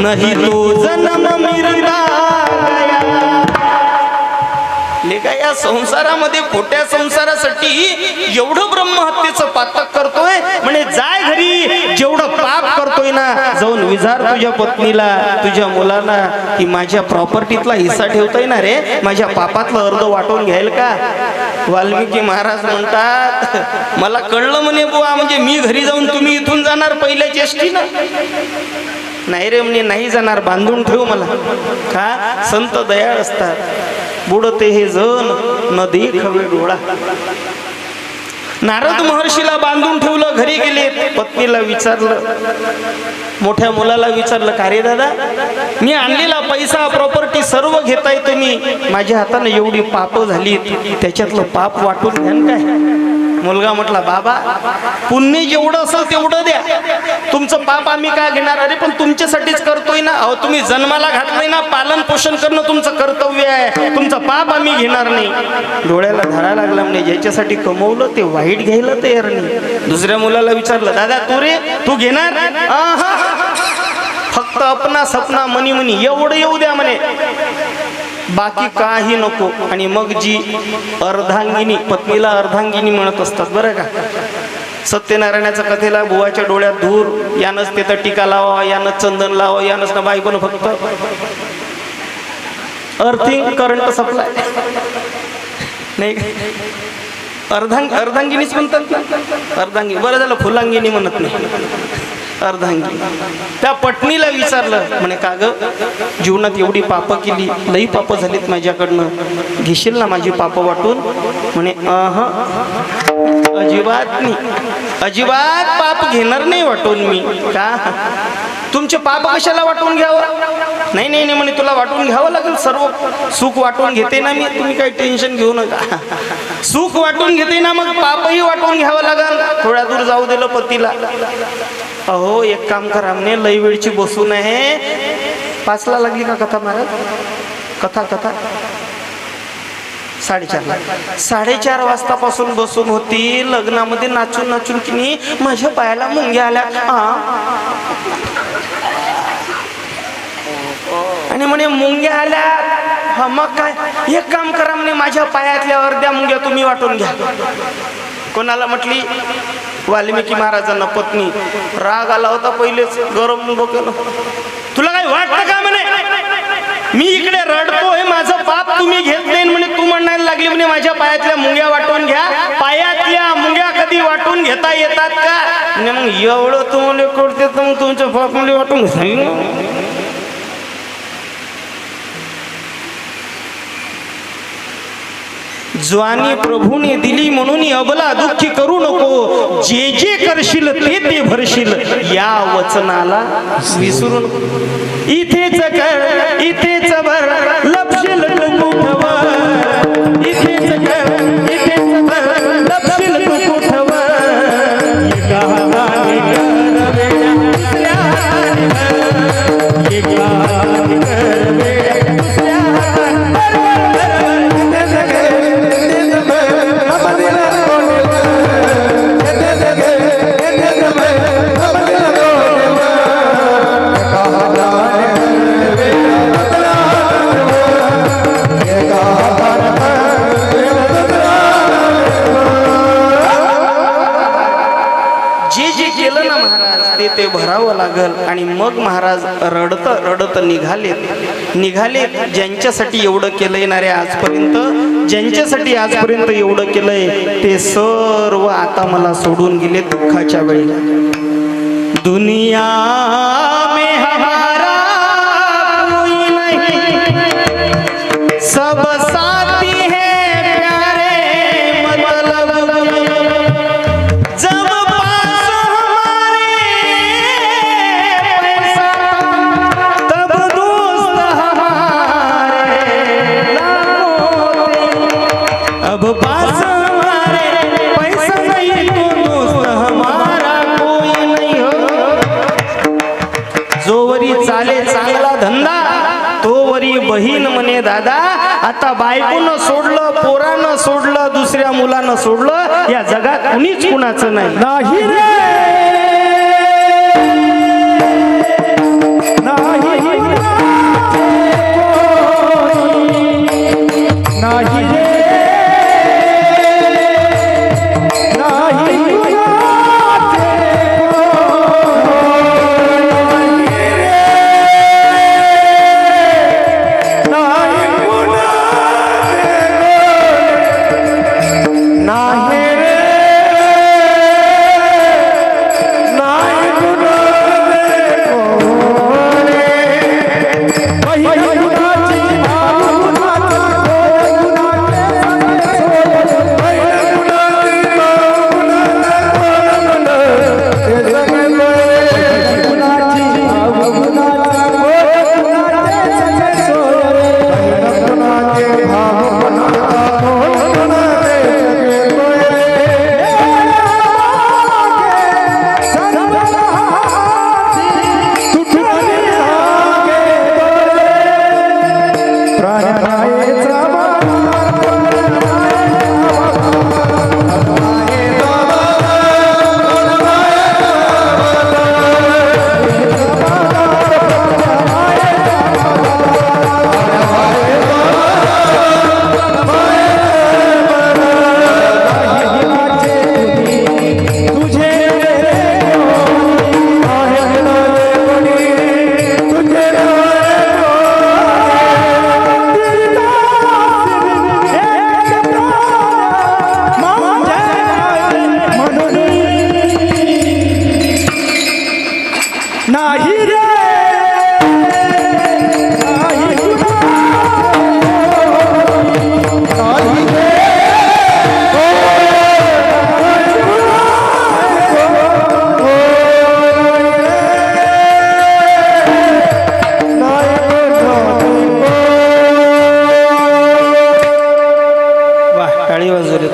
नहीं तो जन्म मिलता गया. लेका या संसारामध्ये, खोट्या संसारासाठी एवढं ब्रह्महत्येचं पातक करतोय. म्हणे जाय घरी, जेवढं पाप करतोय ना, जाऊन विचार तुझ्या पत्नीला, तुझ्या मुलाला, की माझ्या प्रॉपर्टीतला हिस्सा ठेवताय ना रे, माझ्या पापातलं अर्ध वाटून घ्यायला का? वाल्मिकी महाराज म्हणतात, मला कळलं म्हणे बुवा, म्हणजे मी घरी जाऊन तुम्ही इथून जाणार पहिल्याच एसटी ना. नाही रे म्हणे, नाही जाणार, बांधून ठेव मला. का? संत दयाळ असतात. बुडते हे जन न देखवे डोळा. नारद महर्षीला बांधून ठेवलं, घरी गेले. पत्नीला विचारलं, मोठ्या मुलाला विचारलं, का रे दादा, मी आणलेला पैसा प्रॉपर्टी सर्व घेताय तुम्ही, माझ्या हाताने एवढी पाप झाली, त्याच्यातलं पाप वाटून घ्यान काय? मुलगा म्हटला, बाबा पुण्य जेवढं असेल तेवढं द्या, तुमचं पाप आम्ही काय घेणार? अरे पण तुमच्यासाठीच करतोय ना. अहो तुम्ही जन्माला घातलंय ना, पालन पोषण करणं तुमचं कर्तव्य आहे, तुमचं पाप आम्ही घेणार नाही. डोळ्याला धरा लागला म्हणे, ज्याच्यासाठी कमवलं ते वाईट घ्यायला तयार नाही. दुसऱ्या मुलाला विचारलं, दादा तू घेणार? फक्त अपना सपना मनी मनी एवढं येऊ द्या म्हणे, बाकी काही नको. आणि मग जी अर्धांगिनी, पत्नीला अर्धांगिनी म्हणत असतात बरं का. सत्यनारायणाच्या कथेला बुवाच्या डोळ्यात धूर, यानंच ते तर टीका लावा, यानं चंदन लावा, यानंच ना बायकोनं फक्त अर्थिंग करंट सप्लाय नाही. अर्धांगिनीच म्हणतात ना, अर्धांगिनी. बरं झालं फुलांगिनी म्हणत नाही, अर्धांगिनी. त्या पत्नीला विचारलं म्हणे, का ग जीवनात एवढी पाप केली, लई पाप झालीत माझ्याकडनं, घेशील ना माझी पाप वाटून? म्हणे अजिबात नाही, अजिबात पाप घेणार नाही वाटून मी. का? तुमचे पाप कशाला वाटून घ्यावं? नाही नाही नाही म्हणे, तुला वाटून घ्यावं लागेल, सर्व सुख वाटून घेते ना मी, तुम्ही काही टेन्शन घेऊ नका. सुख वाटून घेते ना, मग पापही वाटून घ्यावं लागेल. थोड्या दूर जाऊ दिलं पतीला. अहो एक काम करा म्हणे, लई वेळची बसू नये. 5ला लागली का कथा महाराज? कथा 4:30ला. 4:30 वाजतापासून बसून होती, लग्नामध्ये नाचून नाचून की नाही माझ्या पायाला मुंग्या आल्या. आणि म्हणे मुंग्या आल्या. हा मग काय? एक काम करा म्हणे, माझ्या पायातल्या अर्ध्या मुंग्या तुम्ही वाटून घ्या. कोणाला म्हटली? वाल्मिकी महाराजांना. पत्नी राग आला होता पहिलेच, गरम डोक्यानं. तुला काही वाटतं का म्हणे, मी इकडे रडतोय, माझं पाप तुम्ही घेत नाही म्हणे, तू म्हणायला लागली म्हणे माझ्या पायातल्या मुंग्या वाटून घ्या. पायातल्या मुंग्या कधी वाटून घेता येतात का? आणि मग एवढं तुम्हाला करते तर मग तुमच्या पाप मुले वाटून घेता. ज्वानी प्रभूने दिली म्हणून अबला दुःखी करू नको, जे जे करशील ते ते भरशील, या वचनाला विसरू नको. इथेच कर इथेच भर, लपशील तू कुठवर, इथेच कर इथेच भर, लपशील तू कुठवर. ते भरावं लागल. आणि मग महाराज रडत रडत निघाले. ज्यांच्यासाठी एवढं केलंय ना रे आजपर्यंत, ज्यांच्यासाठी आजपर्यंत एवढं केलंय ते सर्व आता मला सोडून गेले दुःखाच्या वेळेला. दुनिया में हमारा कोई नहीं, सब साथी है प्यारे मतलब, जब अब पास हमारे पैसा नहीं तो दोस्त हमारा कोई नहीं हो. जोवरी चाले चांगला धंदा तोवरी बहीण म्हणे दादा. आता बायकोनं सोडलं, पोरानं सोडलं, दुसऱ्या मुलानं सोडलं, या जगात कुणीच कुणाचं नाही. नाही रे नाही रे.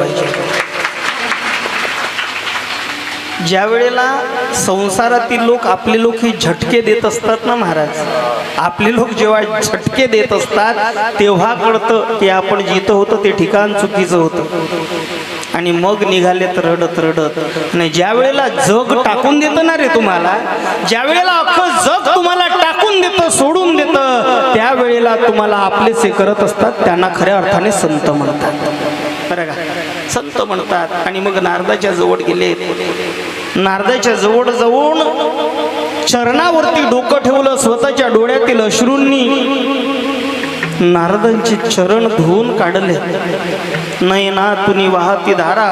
पाहिजे. ज्या वेळेला संसारातील लोक आपले लोक हे झटके देत असतात ना महाराज, आपले लोक जेव्हा झटके देत असतात तेव्हा कळतं की आपण जिथं होतं ते ठिकाण चुकीचं होतं आणि मग निघालेत रडत रडत. आणि ज्या वेळेला जग टाकून देतं ना रे तुम्हाला, ज्या वेळेला अख्खं जग तुम्हाला टाकून देतं, सोडून देतं, त्यावेळेला तुम्हाला आपलेसे करत असतात, त्यांना खऱ्या अर्थाने संत म्हणतात. बरं का, संत म्हणतात. आणि मग नारदाच्या जवळ गेले. नारदाच्या जवळ जाऊन चरणावरती डोकं ठेवलं, स्वतःच्या डोळ्यातील अश्रूंनी नारदांचे चरण धुवून काढले. नयनातून वाहती धारा,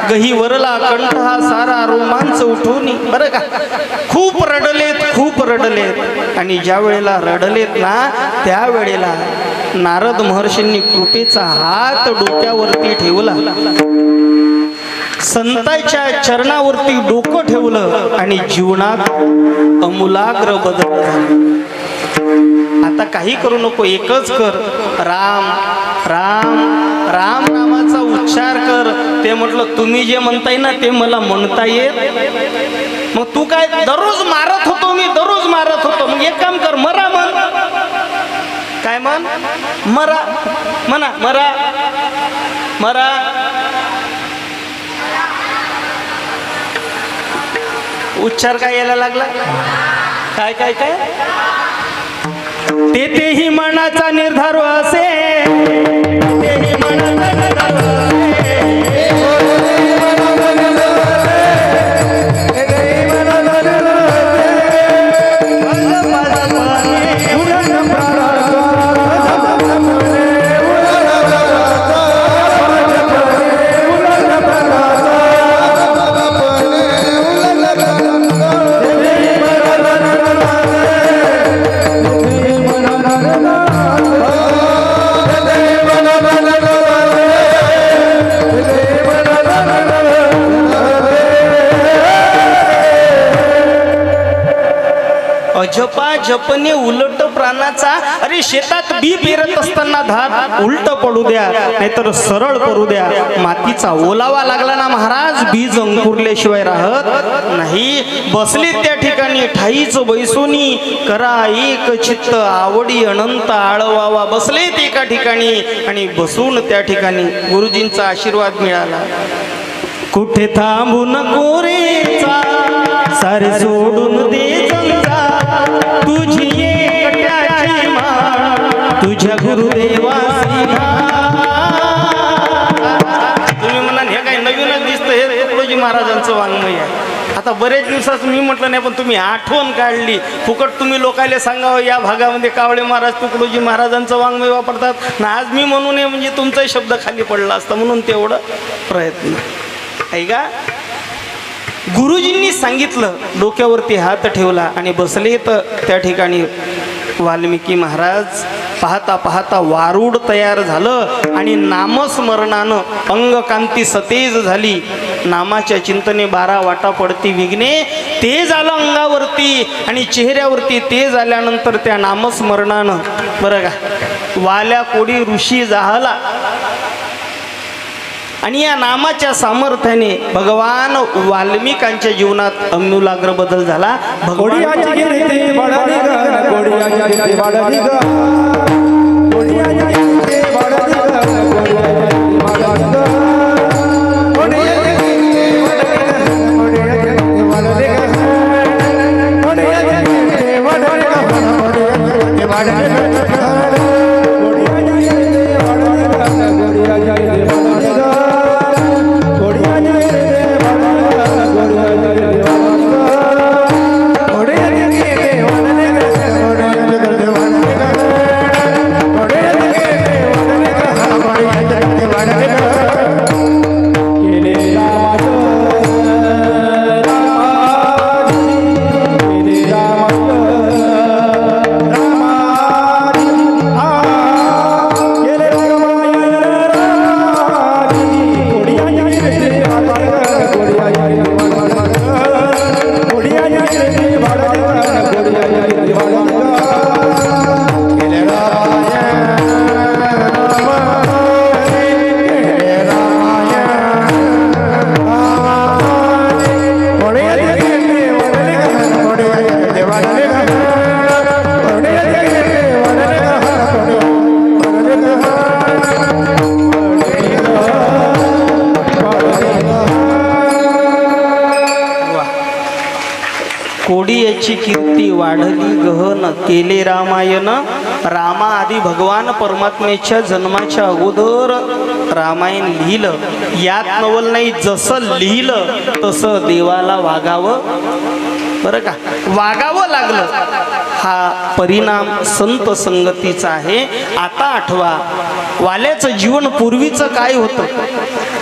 गही वरला कंठ हा सारा, रोमांच उठून. बरं का, खूप रडलेत, खूप रडलेत. आणि ज्या वेळेला रडलेत ना त्यावेळेला नारद महर्षींनी कृपेचा हात डोक्यावरती ठेवला, संतांच्या चरणावरती डोकं ठेवलं आणि जीवनात अमूलाग्र बदल झाला. आता काही करू नको, एकच कर, राम राम राम नामाचा उच्चार कर. ते म्हटलं तुम्ही जे म्हणताय ना ते मला म्हणता येत. मग तू काय दररोज मारत होतो, मी दररोज मारत होतो. मग एक काम कर, मरा म्हण. काय म्हण? मरा म्हणा, मरा मरा. उच्चार काय यायला लागला? काय काय काय? तेही मनाचा निर्धार असे, तेही मनाचा निर्धार असे. जपा जपणे उलट प्राणाचा. अरे शेतात बी पेरत असताना धात उलट पडू द्या, नाहीतर सरळ करू द्या. मातीचा ओलावा लागला ना महाराज, बीज अंकुरल्याशिवाय राहत नाही. बसले त्या ठिकाणी ठाईच बैसोनी, करा एक चित्त आवडी अनंत आळवावा. बसलेत एका ठिकाणी आणि बसून त्या ठिकाणी गुरुजींचा आशीर्वाद मिळाला. कुठे थांबू नको रे सारे सोडून दे जंजा, तुझी एकट्याची मान तुझ्या गुरुदेवासी. तुम्ही म्हणाल हे काय नवीनच दिसतं, हे तुकडोजी महाराजांचं वाङ्मय आहे. आता बरेच दिवसात मी म्हटलं नाही, पण तुम्ही आठवण काढली. फुकट तुम्ही लोकायला सांगावं या भागामध्ये कावळे महाराज तुकडोजी महाराजांचं वाङ्मय वापरतात ना. आज मी म्हणू नये म्हणजे तुमचाही शब्द खाली पडला असता, म्हणून तेवढं प्रयत्न आहे का. गुरुजींनी सांगितलं, डोक्यावरती हात ठेवला आणि बसले. तर त्या ठिकाणी वाल्मिकी महाराज पाहता पाहता वारूड तयार झालं आणि नामस्मरणानं अंगकांती सतेज झाली. नामाच्या चिंतने 12 वाटा पडती विघ्ने ते झालं अंगावरती आणि चेहऱ्यावरती ते झाल्यानंतर त्या नामस्मरणानं बरं का वाल्या कोडी ऋषी जाहला. आणि या नामाच्या सामर्थ्याने भगवान वाल्मिकांच्या जीवनात अमूलाग्र बदल झाला. थोडी याची कीर्ती वाढली गहन केले रामायण. रामा आधी भगवान परमात्म्याच्या जन्माच्या अगोदर रामायण लिहिलं. यात नवल नाही, जसं लिहिलं तसं देवाला वागावं, बरं का, वागावं लागलं. हा परिणाम संत संगतीचा आहे. आता आठवा, वाल्याचं जीवन पूर्वीचं काय होतं?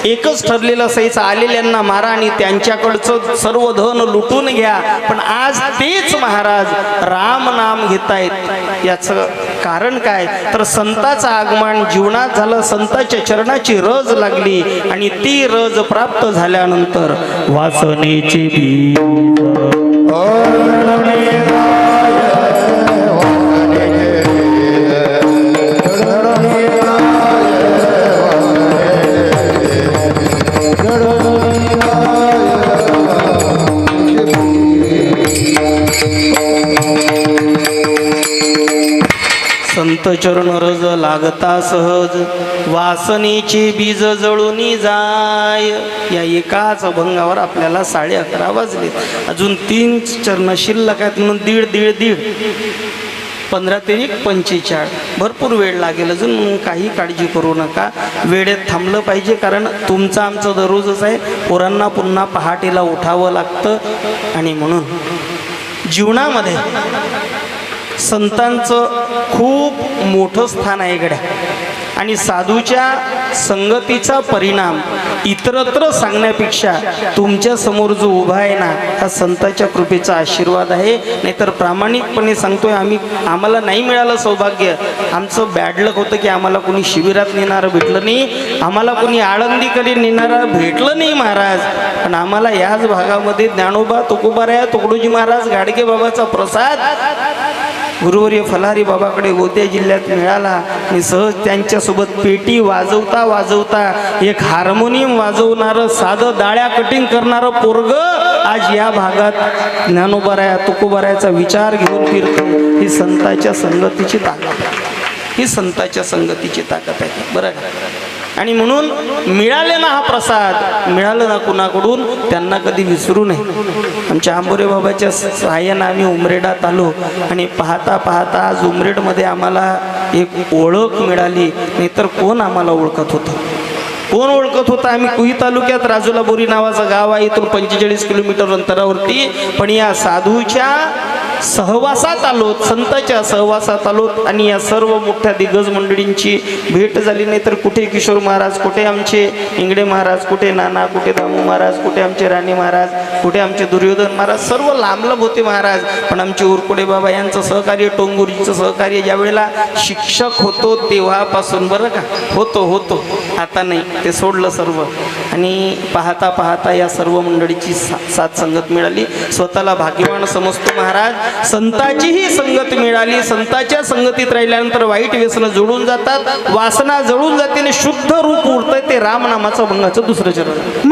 एकच ठरलेलं असायचं, आलेल्यांना मारा आणि त्यांच्याकडचं सर्व धन लुटून घ्या. पण आज तेच महाराज राम नाम घेतायत. याचं कारण काय? तर संताचं आगमन जीवनात झालं, संताच्या चरणाची रज लागली आणि ती रज प्राप्त झाल्यानंतर वासनेची बीज संत चरण रज लागता सहज, वासनेचे बीज जळूनी जाय. या एकाच अभंगावर आपल्याला 11:30 वाजले. अजून 3 चरण शिल्लक आहेत, म्हणून दीड 15 ते 45 भरपूर वेळ लागेल अजून. म्हणून काही काळजी करू नका, वेळेत थांबलं पाहिजे, कारण तुमचं आमचं दररोजच आहे. पोरांना पुन्हा पहाटेला उठावं लागतं. आणि म्हणून जीवनामध्ये संतांचं खूप मोठं स्थान आहे गड्या. आणि साधूच्या संगतीचा परिणाम इतरत्र सांगण्यापेक्षा तुमच्या समोर जो उभा आहे ना, हा संतांच्या कृपेचा आशीर्वाद आहे. नाहीतर प्रामाणिकपणे सांगतोय, आम्हाला नाही मिळालं सौभाग्य. आमचं बॅड लक होतं की आम्हाला कोणी शिबिरात नेणारं भेटलं नाही, आम्हाला कोणी आळंदीकडे नेणारं भेटलं नाही महाराज. पण आम्हाला याच भागामध्ये ज्ञानोबा तुकोबाराया तुकडोजी महाराज गाडगे बाबाचा प्रसाद गुरुवर्य फलारी बाबाकडे गोंदिया जिल्ह्यात मिळाला. आणि सहज त्यांच्यासोबत पेटी वाजवता वाजवता एक हार्मोनियम वाजवणारं, साधं डाळ्या कटिंग करणारं पोरग आज या भागात ज्ञानोबाराया तुकोबारायाचा विचार घेऊन फिरतो. ही संतांच्या संगतीची ताकद आहे, ही संतांच्या संगतीची ताकद आहे, बरं का. आणि म्हणून मिळाले ना हा प्रसाद, मिळालं ना कुणाकडून, त्यांना कधी विसरू नये. आमच्या आंबोरे बाबाच्या सहाय्यानं आम्ही उमरेडात आलो आणि पाहता पाहता आज उमरेडमध्ये आम्हाला एक ओळख मिळाली. नाहीतर कोण आम्हाला ओळखत होतं, कोण ओळखत होतं? आम्ही कुही तालुक्यात राजूला बोरी नावाचं गाव आहे, इथून 45 किलोमीटर अंतरावरती. पण या साधूच्या सहवासात आलो, संतांच्या सहवासात आलो आणि या सर्व मोठ्या दिग्गज मंडळींची भेट झाली. नाही तर कुठे किशोर महाराज, कुठे आमचे इंगडे महाराज, कुठे नाना, कुठे दामू महाराज, कुठे आमचे राणी महाराज, कुठे आमचे दुर्योधन महाराज, सर्व लांबलब होते महाराज. पण आमचे उरकुडे बाबा यांचं सहकार्य, टोंगुरीचं सहकार्य, ज्या वेळेला शिक्षक होतो तेव्हापासून, बरं का, होतो आता नाही, ते सोडलं सर्व. आणि पाहता पाहता या सर्व मंडळीची साथ संगत मिळाली. स्वतःला भाग्यवान समजतो महाराज. संतांचीही संगत मिळाली. संतांच्या संगतीत राहिल्यानंतर वाईट व्यसनं जोडून जातात, वासना जळून जाते आणि शुद्ध रूप उरतंय. ते रामनामाचं अभंगाचं 2रं चरण.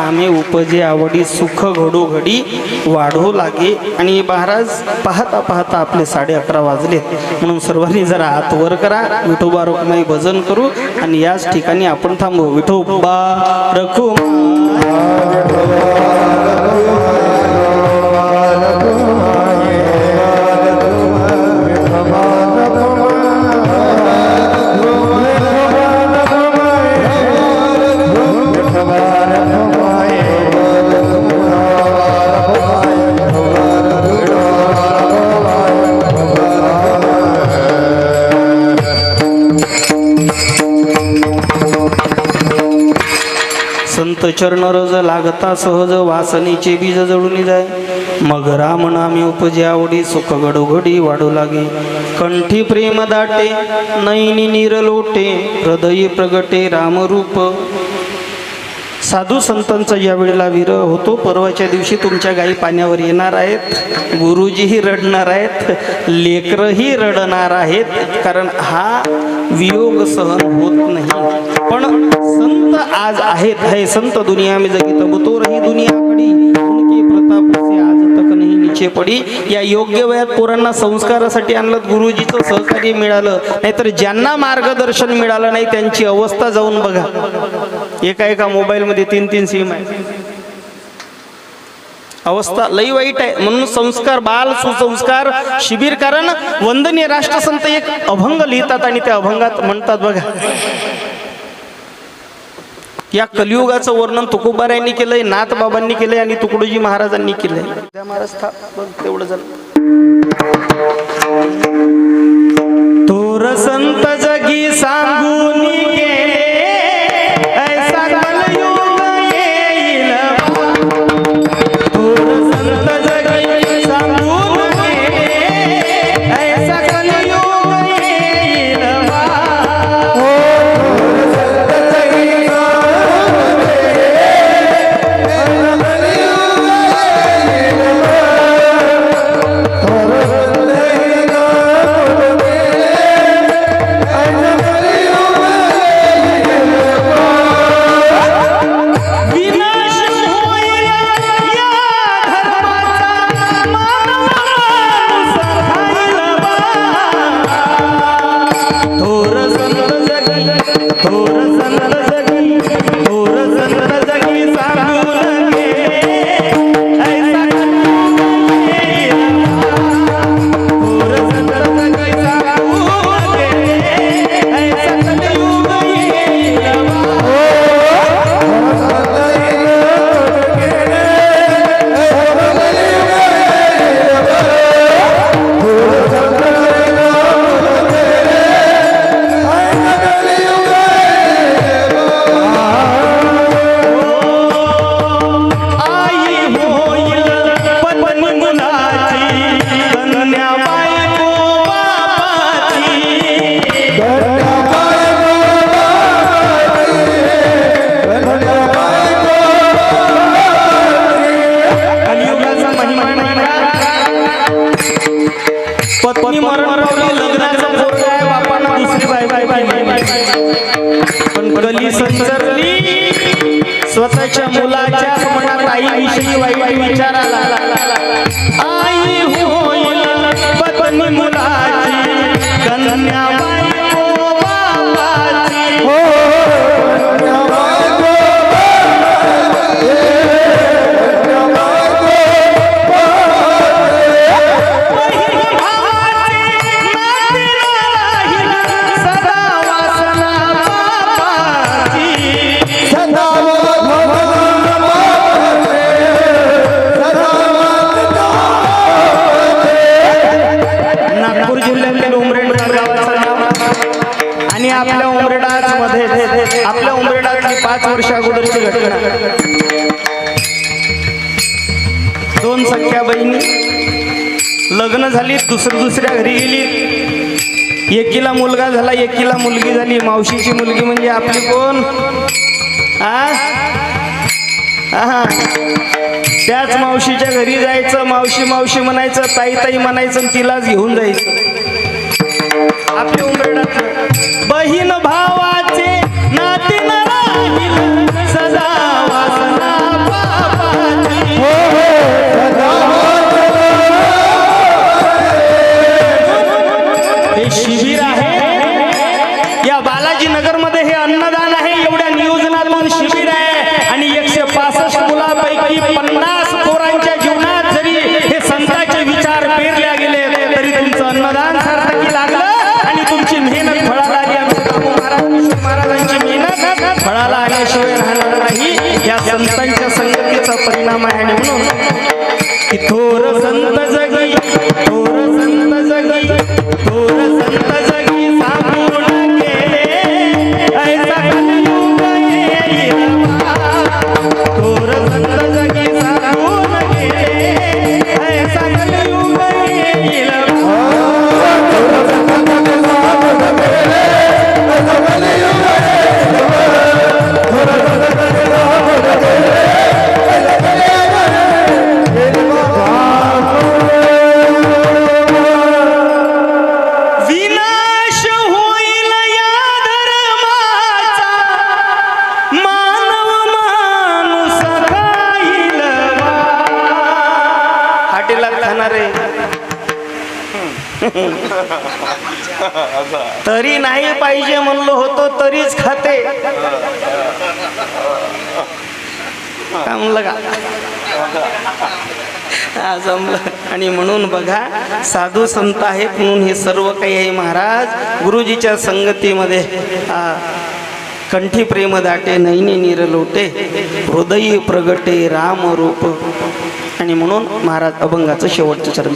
नामे उपजे आवडी सुख घडो घडी वाढो लागे. आणि महाराज पाहता पाहता आपले 11:30 वाजले, म्हणून सर्वांनी जरा हात वर करा, विठोबा रखुमाई भजन करू आणि याच ठिकाणी आपण थांबू. विठोबा संत चरण रज लागता सहज वासनेचे बीज जळून जाय. मग राम नामे उपजे आवडी सुख घडोघडी वाढू लागे. कंठी प्रेम दाटे नैनी नीर लोटे हृदयी प्रगटे रामरूप. साधू संतांचा या वेळेला विरह होतो. परवाच्या दिवशी तुमच्या गायी पाण्यावर येणार आहेत, गुरुजीही रडणार आहेत, लेकरही रडणार आहेत, कारण हा वियोग सहन होत नाही. पण संत आज आहेत, हे संत दुनिया में जगी तब तो रही दुनिया खड़ी, उनके प्रताप से आज तक नहीं नीचे पडी. या योग्य वयात पोरांना संस्कारासाठी आणलं, गुरुजीचं सहकार्य मिळालं, नाहीतर ज्यांना मार्गदर्शन मिळालं नाही त्यांची अवस्था जाऊन बघा. एका मोबाईलमध्ये 3-3 सिम आहे. अवस्था लई वाईट आहे. म्हणून संस्कार बाल सुसंस्कार शिबिर, कारण वंदनीय राष्ट्रसंत एक अभंग लिहितात आणि त्या अभंगात म्हणतात बघा, या कलियुगाचं वर्णन तुकोबारायांनी केलंय, नाथ बाबांनी केलंय आणि तुकडोजी महाराजांनी केलंय. महाराज तेवढं झालं. थोर संत जगी सांगून गेले, ऐसा कलियुग येईल. थोर संत जगी सांगून गेले, ऐसा कलियुग येईल. पत्नी मरण पावली, लग्नाचा पोरगा आहे, बापांना दुसरी बायको, पण कली संसरली, स्वतःच्या मुलाच्या मनात आईविषयी वाईट विचार आला. आई होईल पत्नी मुलाची, कन्या बायको बापाची. आपल्या उमरेडातली 5 वर्ष अगोदरची घटना. 2 सख्या बहिणी लग्न झाली, दुसऱ्या घरी गेली. एकीला मुलगा झाला, एकीला मुलगी झाली. मावशीची मुलगी म्हणजे आपली कोण? त्याच मावशीच्या घरी जायचं, मावशी मावशी म्हणायचं, ताई ताई म्हणायचं, तिलाच घेऊन जायचं. आपल्या उमरेडात बहीण भावाचे नाते न राहील, सदा वासना थोर संत जगी थोर संत जगी थोर संत जगी सांगून गेले ऐसा कलियुग येईल बा. थोर संत जगी सांगून गेले ऐसा कलियुग येईल बा. विनाश होईल या धर्माचा मानव माणूस खाईल वा. हाटेला खाणारे तरी नाही पाहिजे म्हणलो होतो तरीच खाते. का म्हणलं का हा, जमलं. आणि म्हणून बघा साधू संत आहेत म्हणून हे सर्व काही आहे. महाराज गुरुजीच्या संगतीमध्ये कंठी प्रेम दाटे नैनी नीर लोटे हृदयी प्रगटे राम रूप. आणि म्हणून महाराज अभंगाचं शेवटचं चरण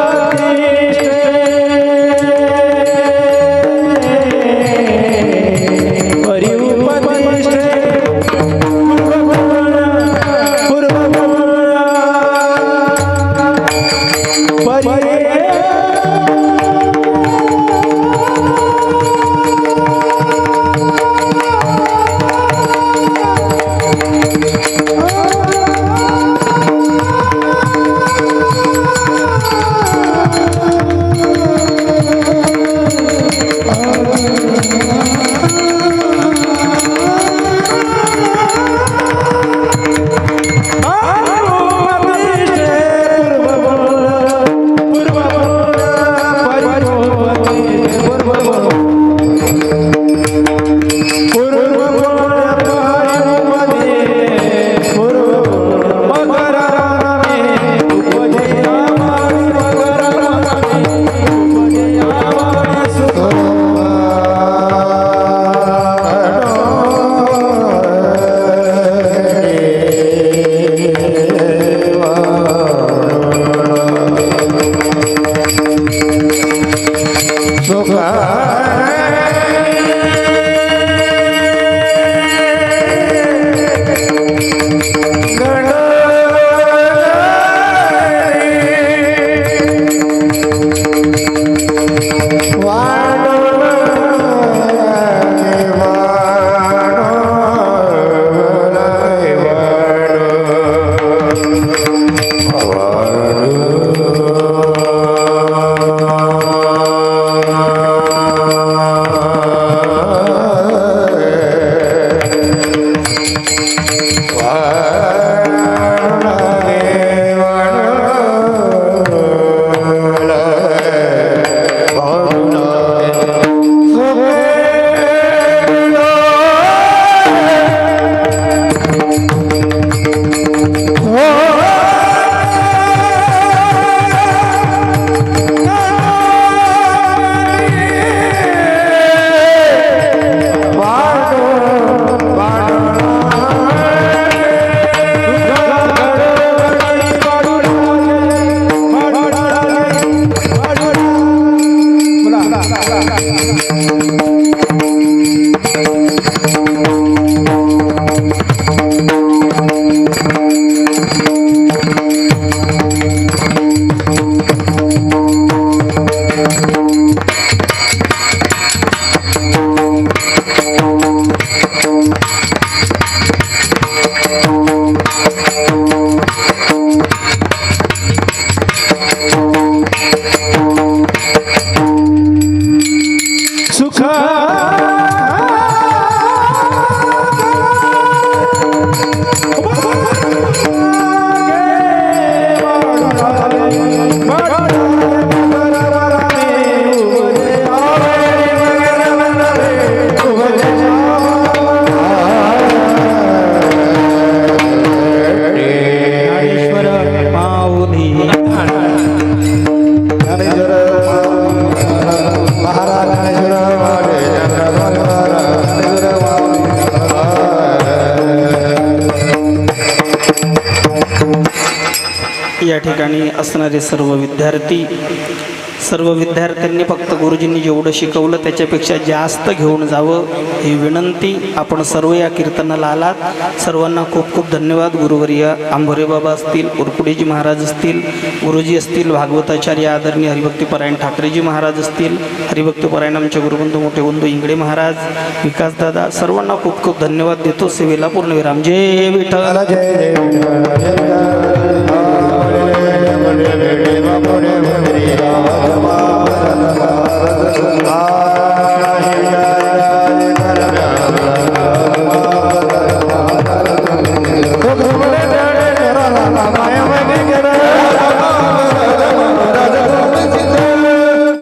परिवर्तिष्ठे ठिकाणी असणारे सर्व विद्यार्थ्यांनी फक्त गुरुजींनी जेवढं शिकवलं त्याच्यापेक्षा जास्त घेऊन जावं ही विनंती. आपण सर्व या कीर्तनाला आलात, सर्वांना खूप खूप धन्यवाद. गुरुवर्य आंभोरे बाबा असतील, उरकुडेजी महाराज असतील, गुरुजी असतील, भागवताचार्य आदरणीय हरिभक्तीपरायण ठाकरेजी महाराज असतील, हरिभक्तीपरायण आमचे गुरुबंधू मोठे बंधू इंगडे महाराज, विकासदादा, सर्वांना खूप खूप धन्यवाद देतो. सेवेला पूर्णविराम. जय विठ्ठल. जय जय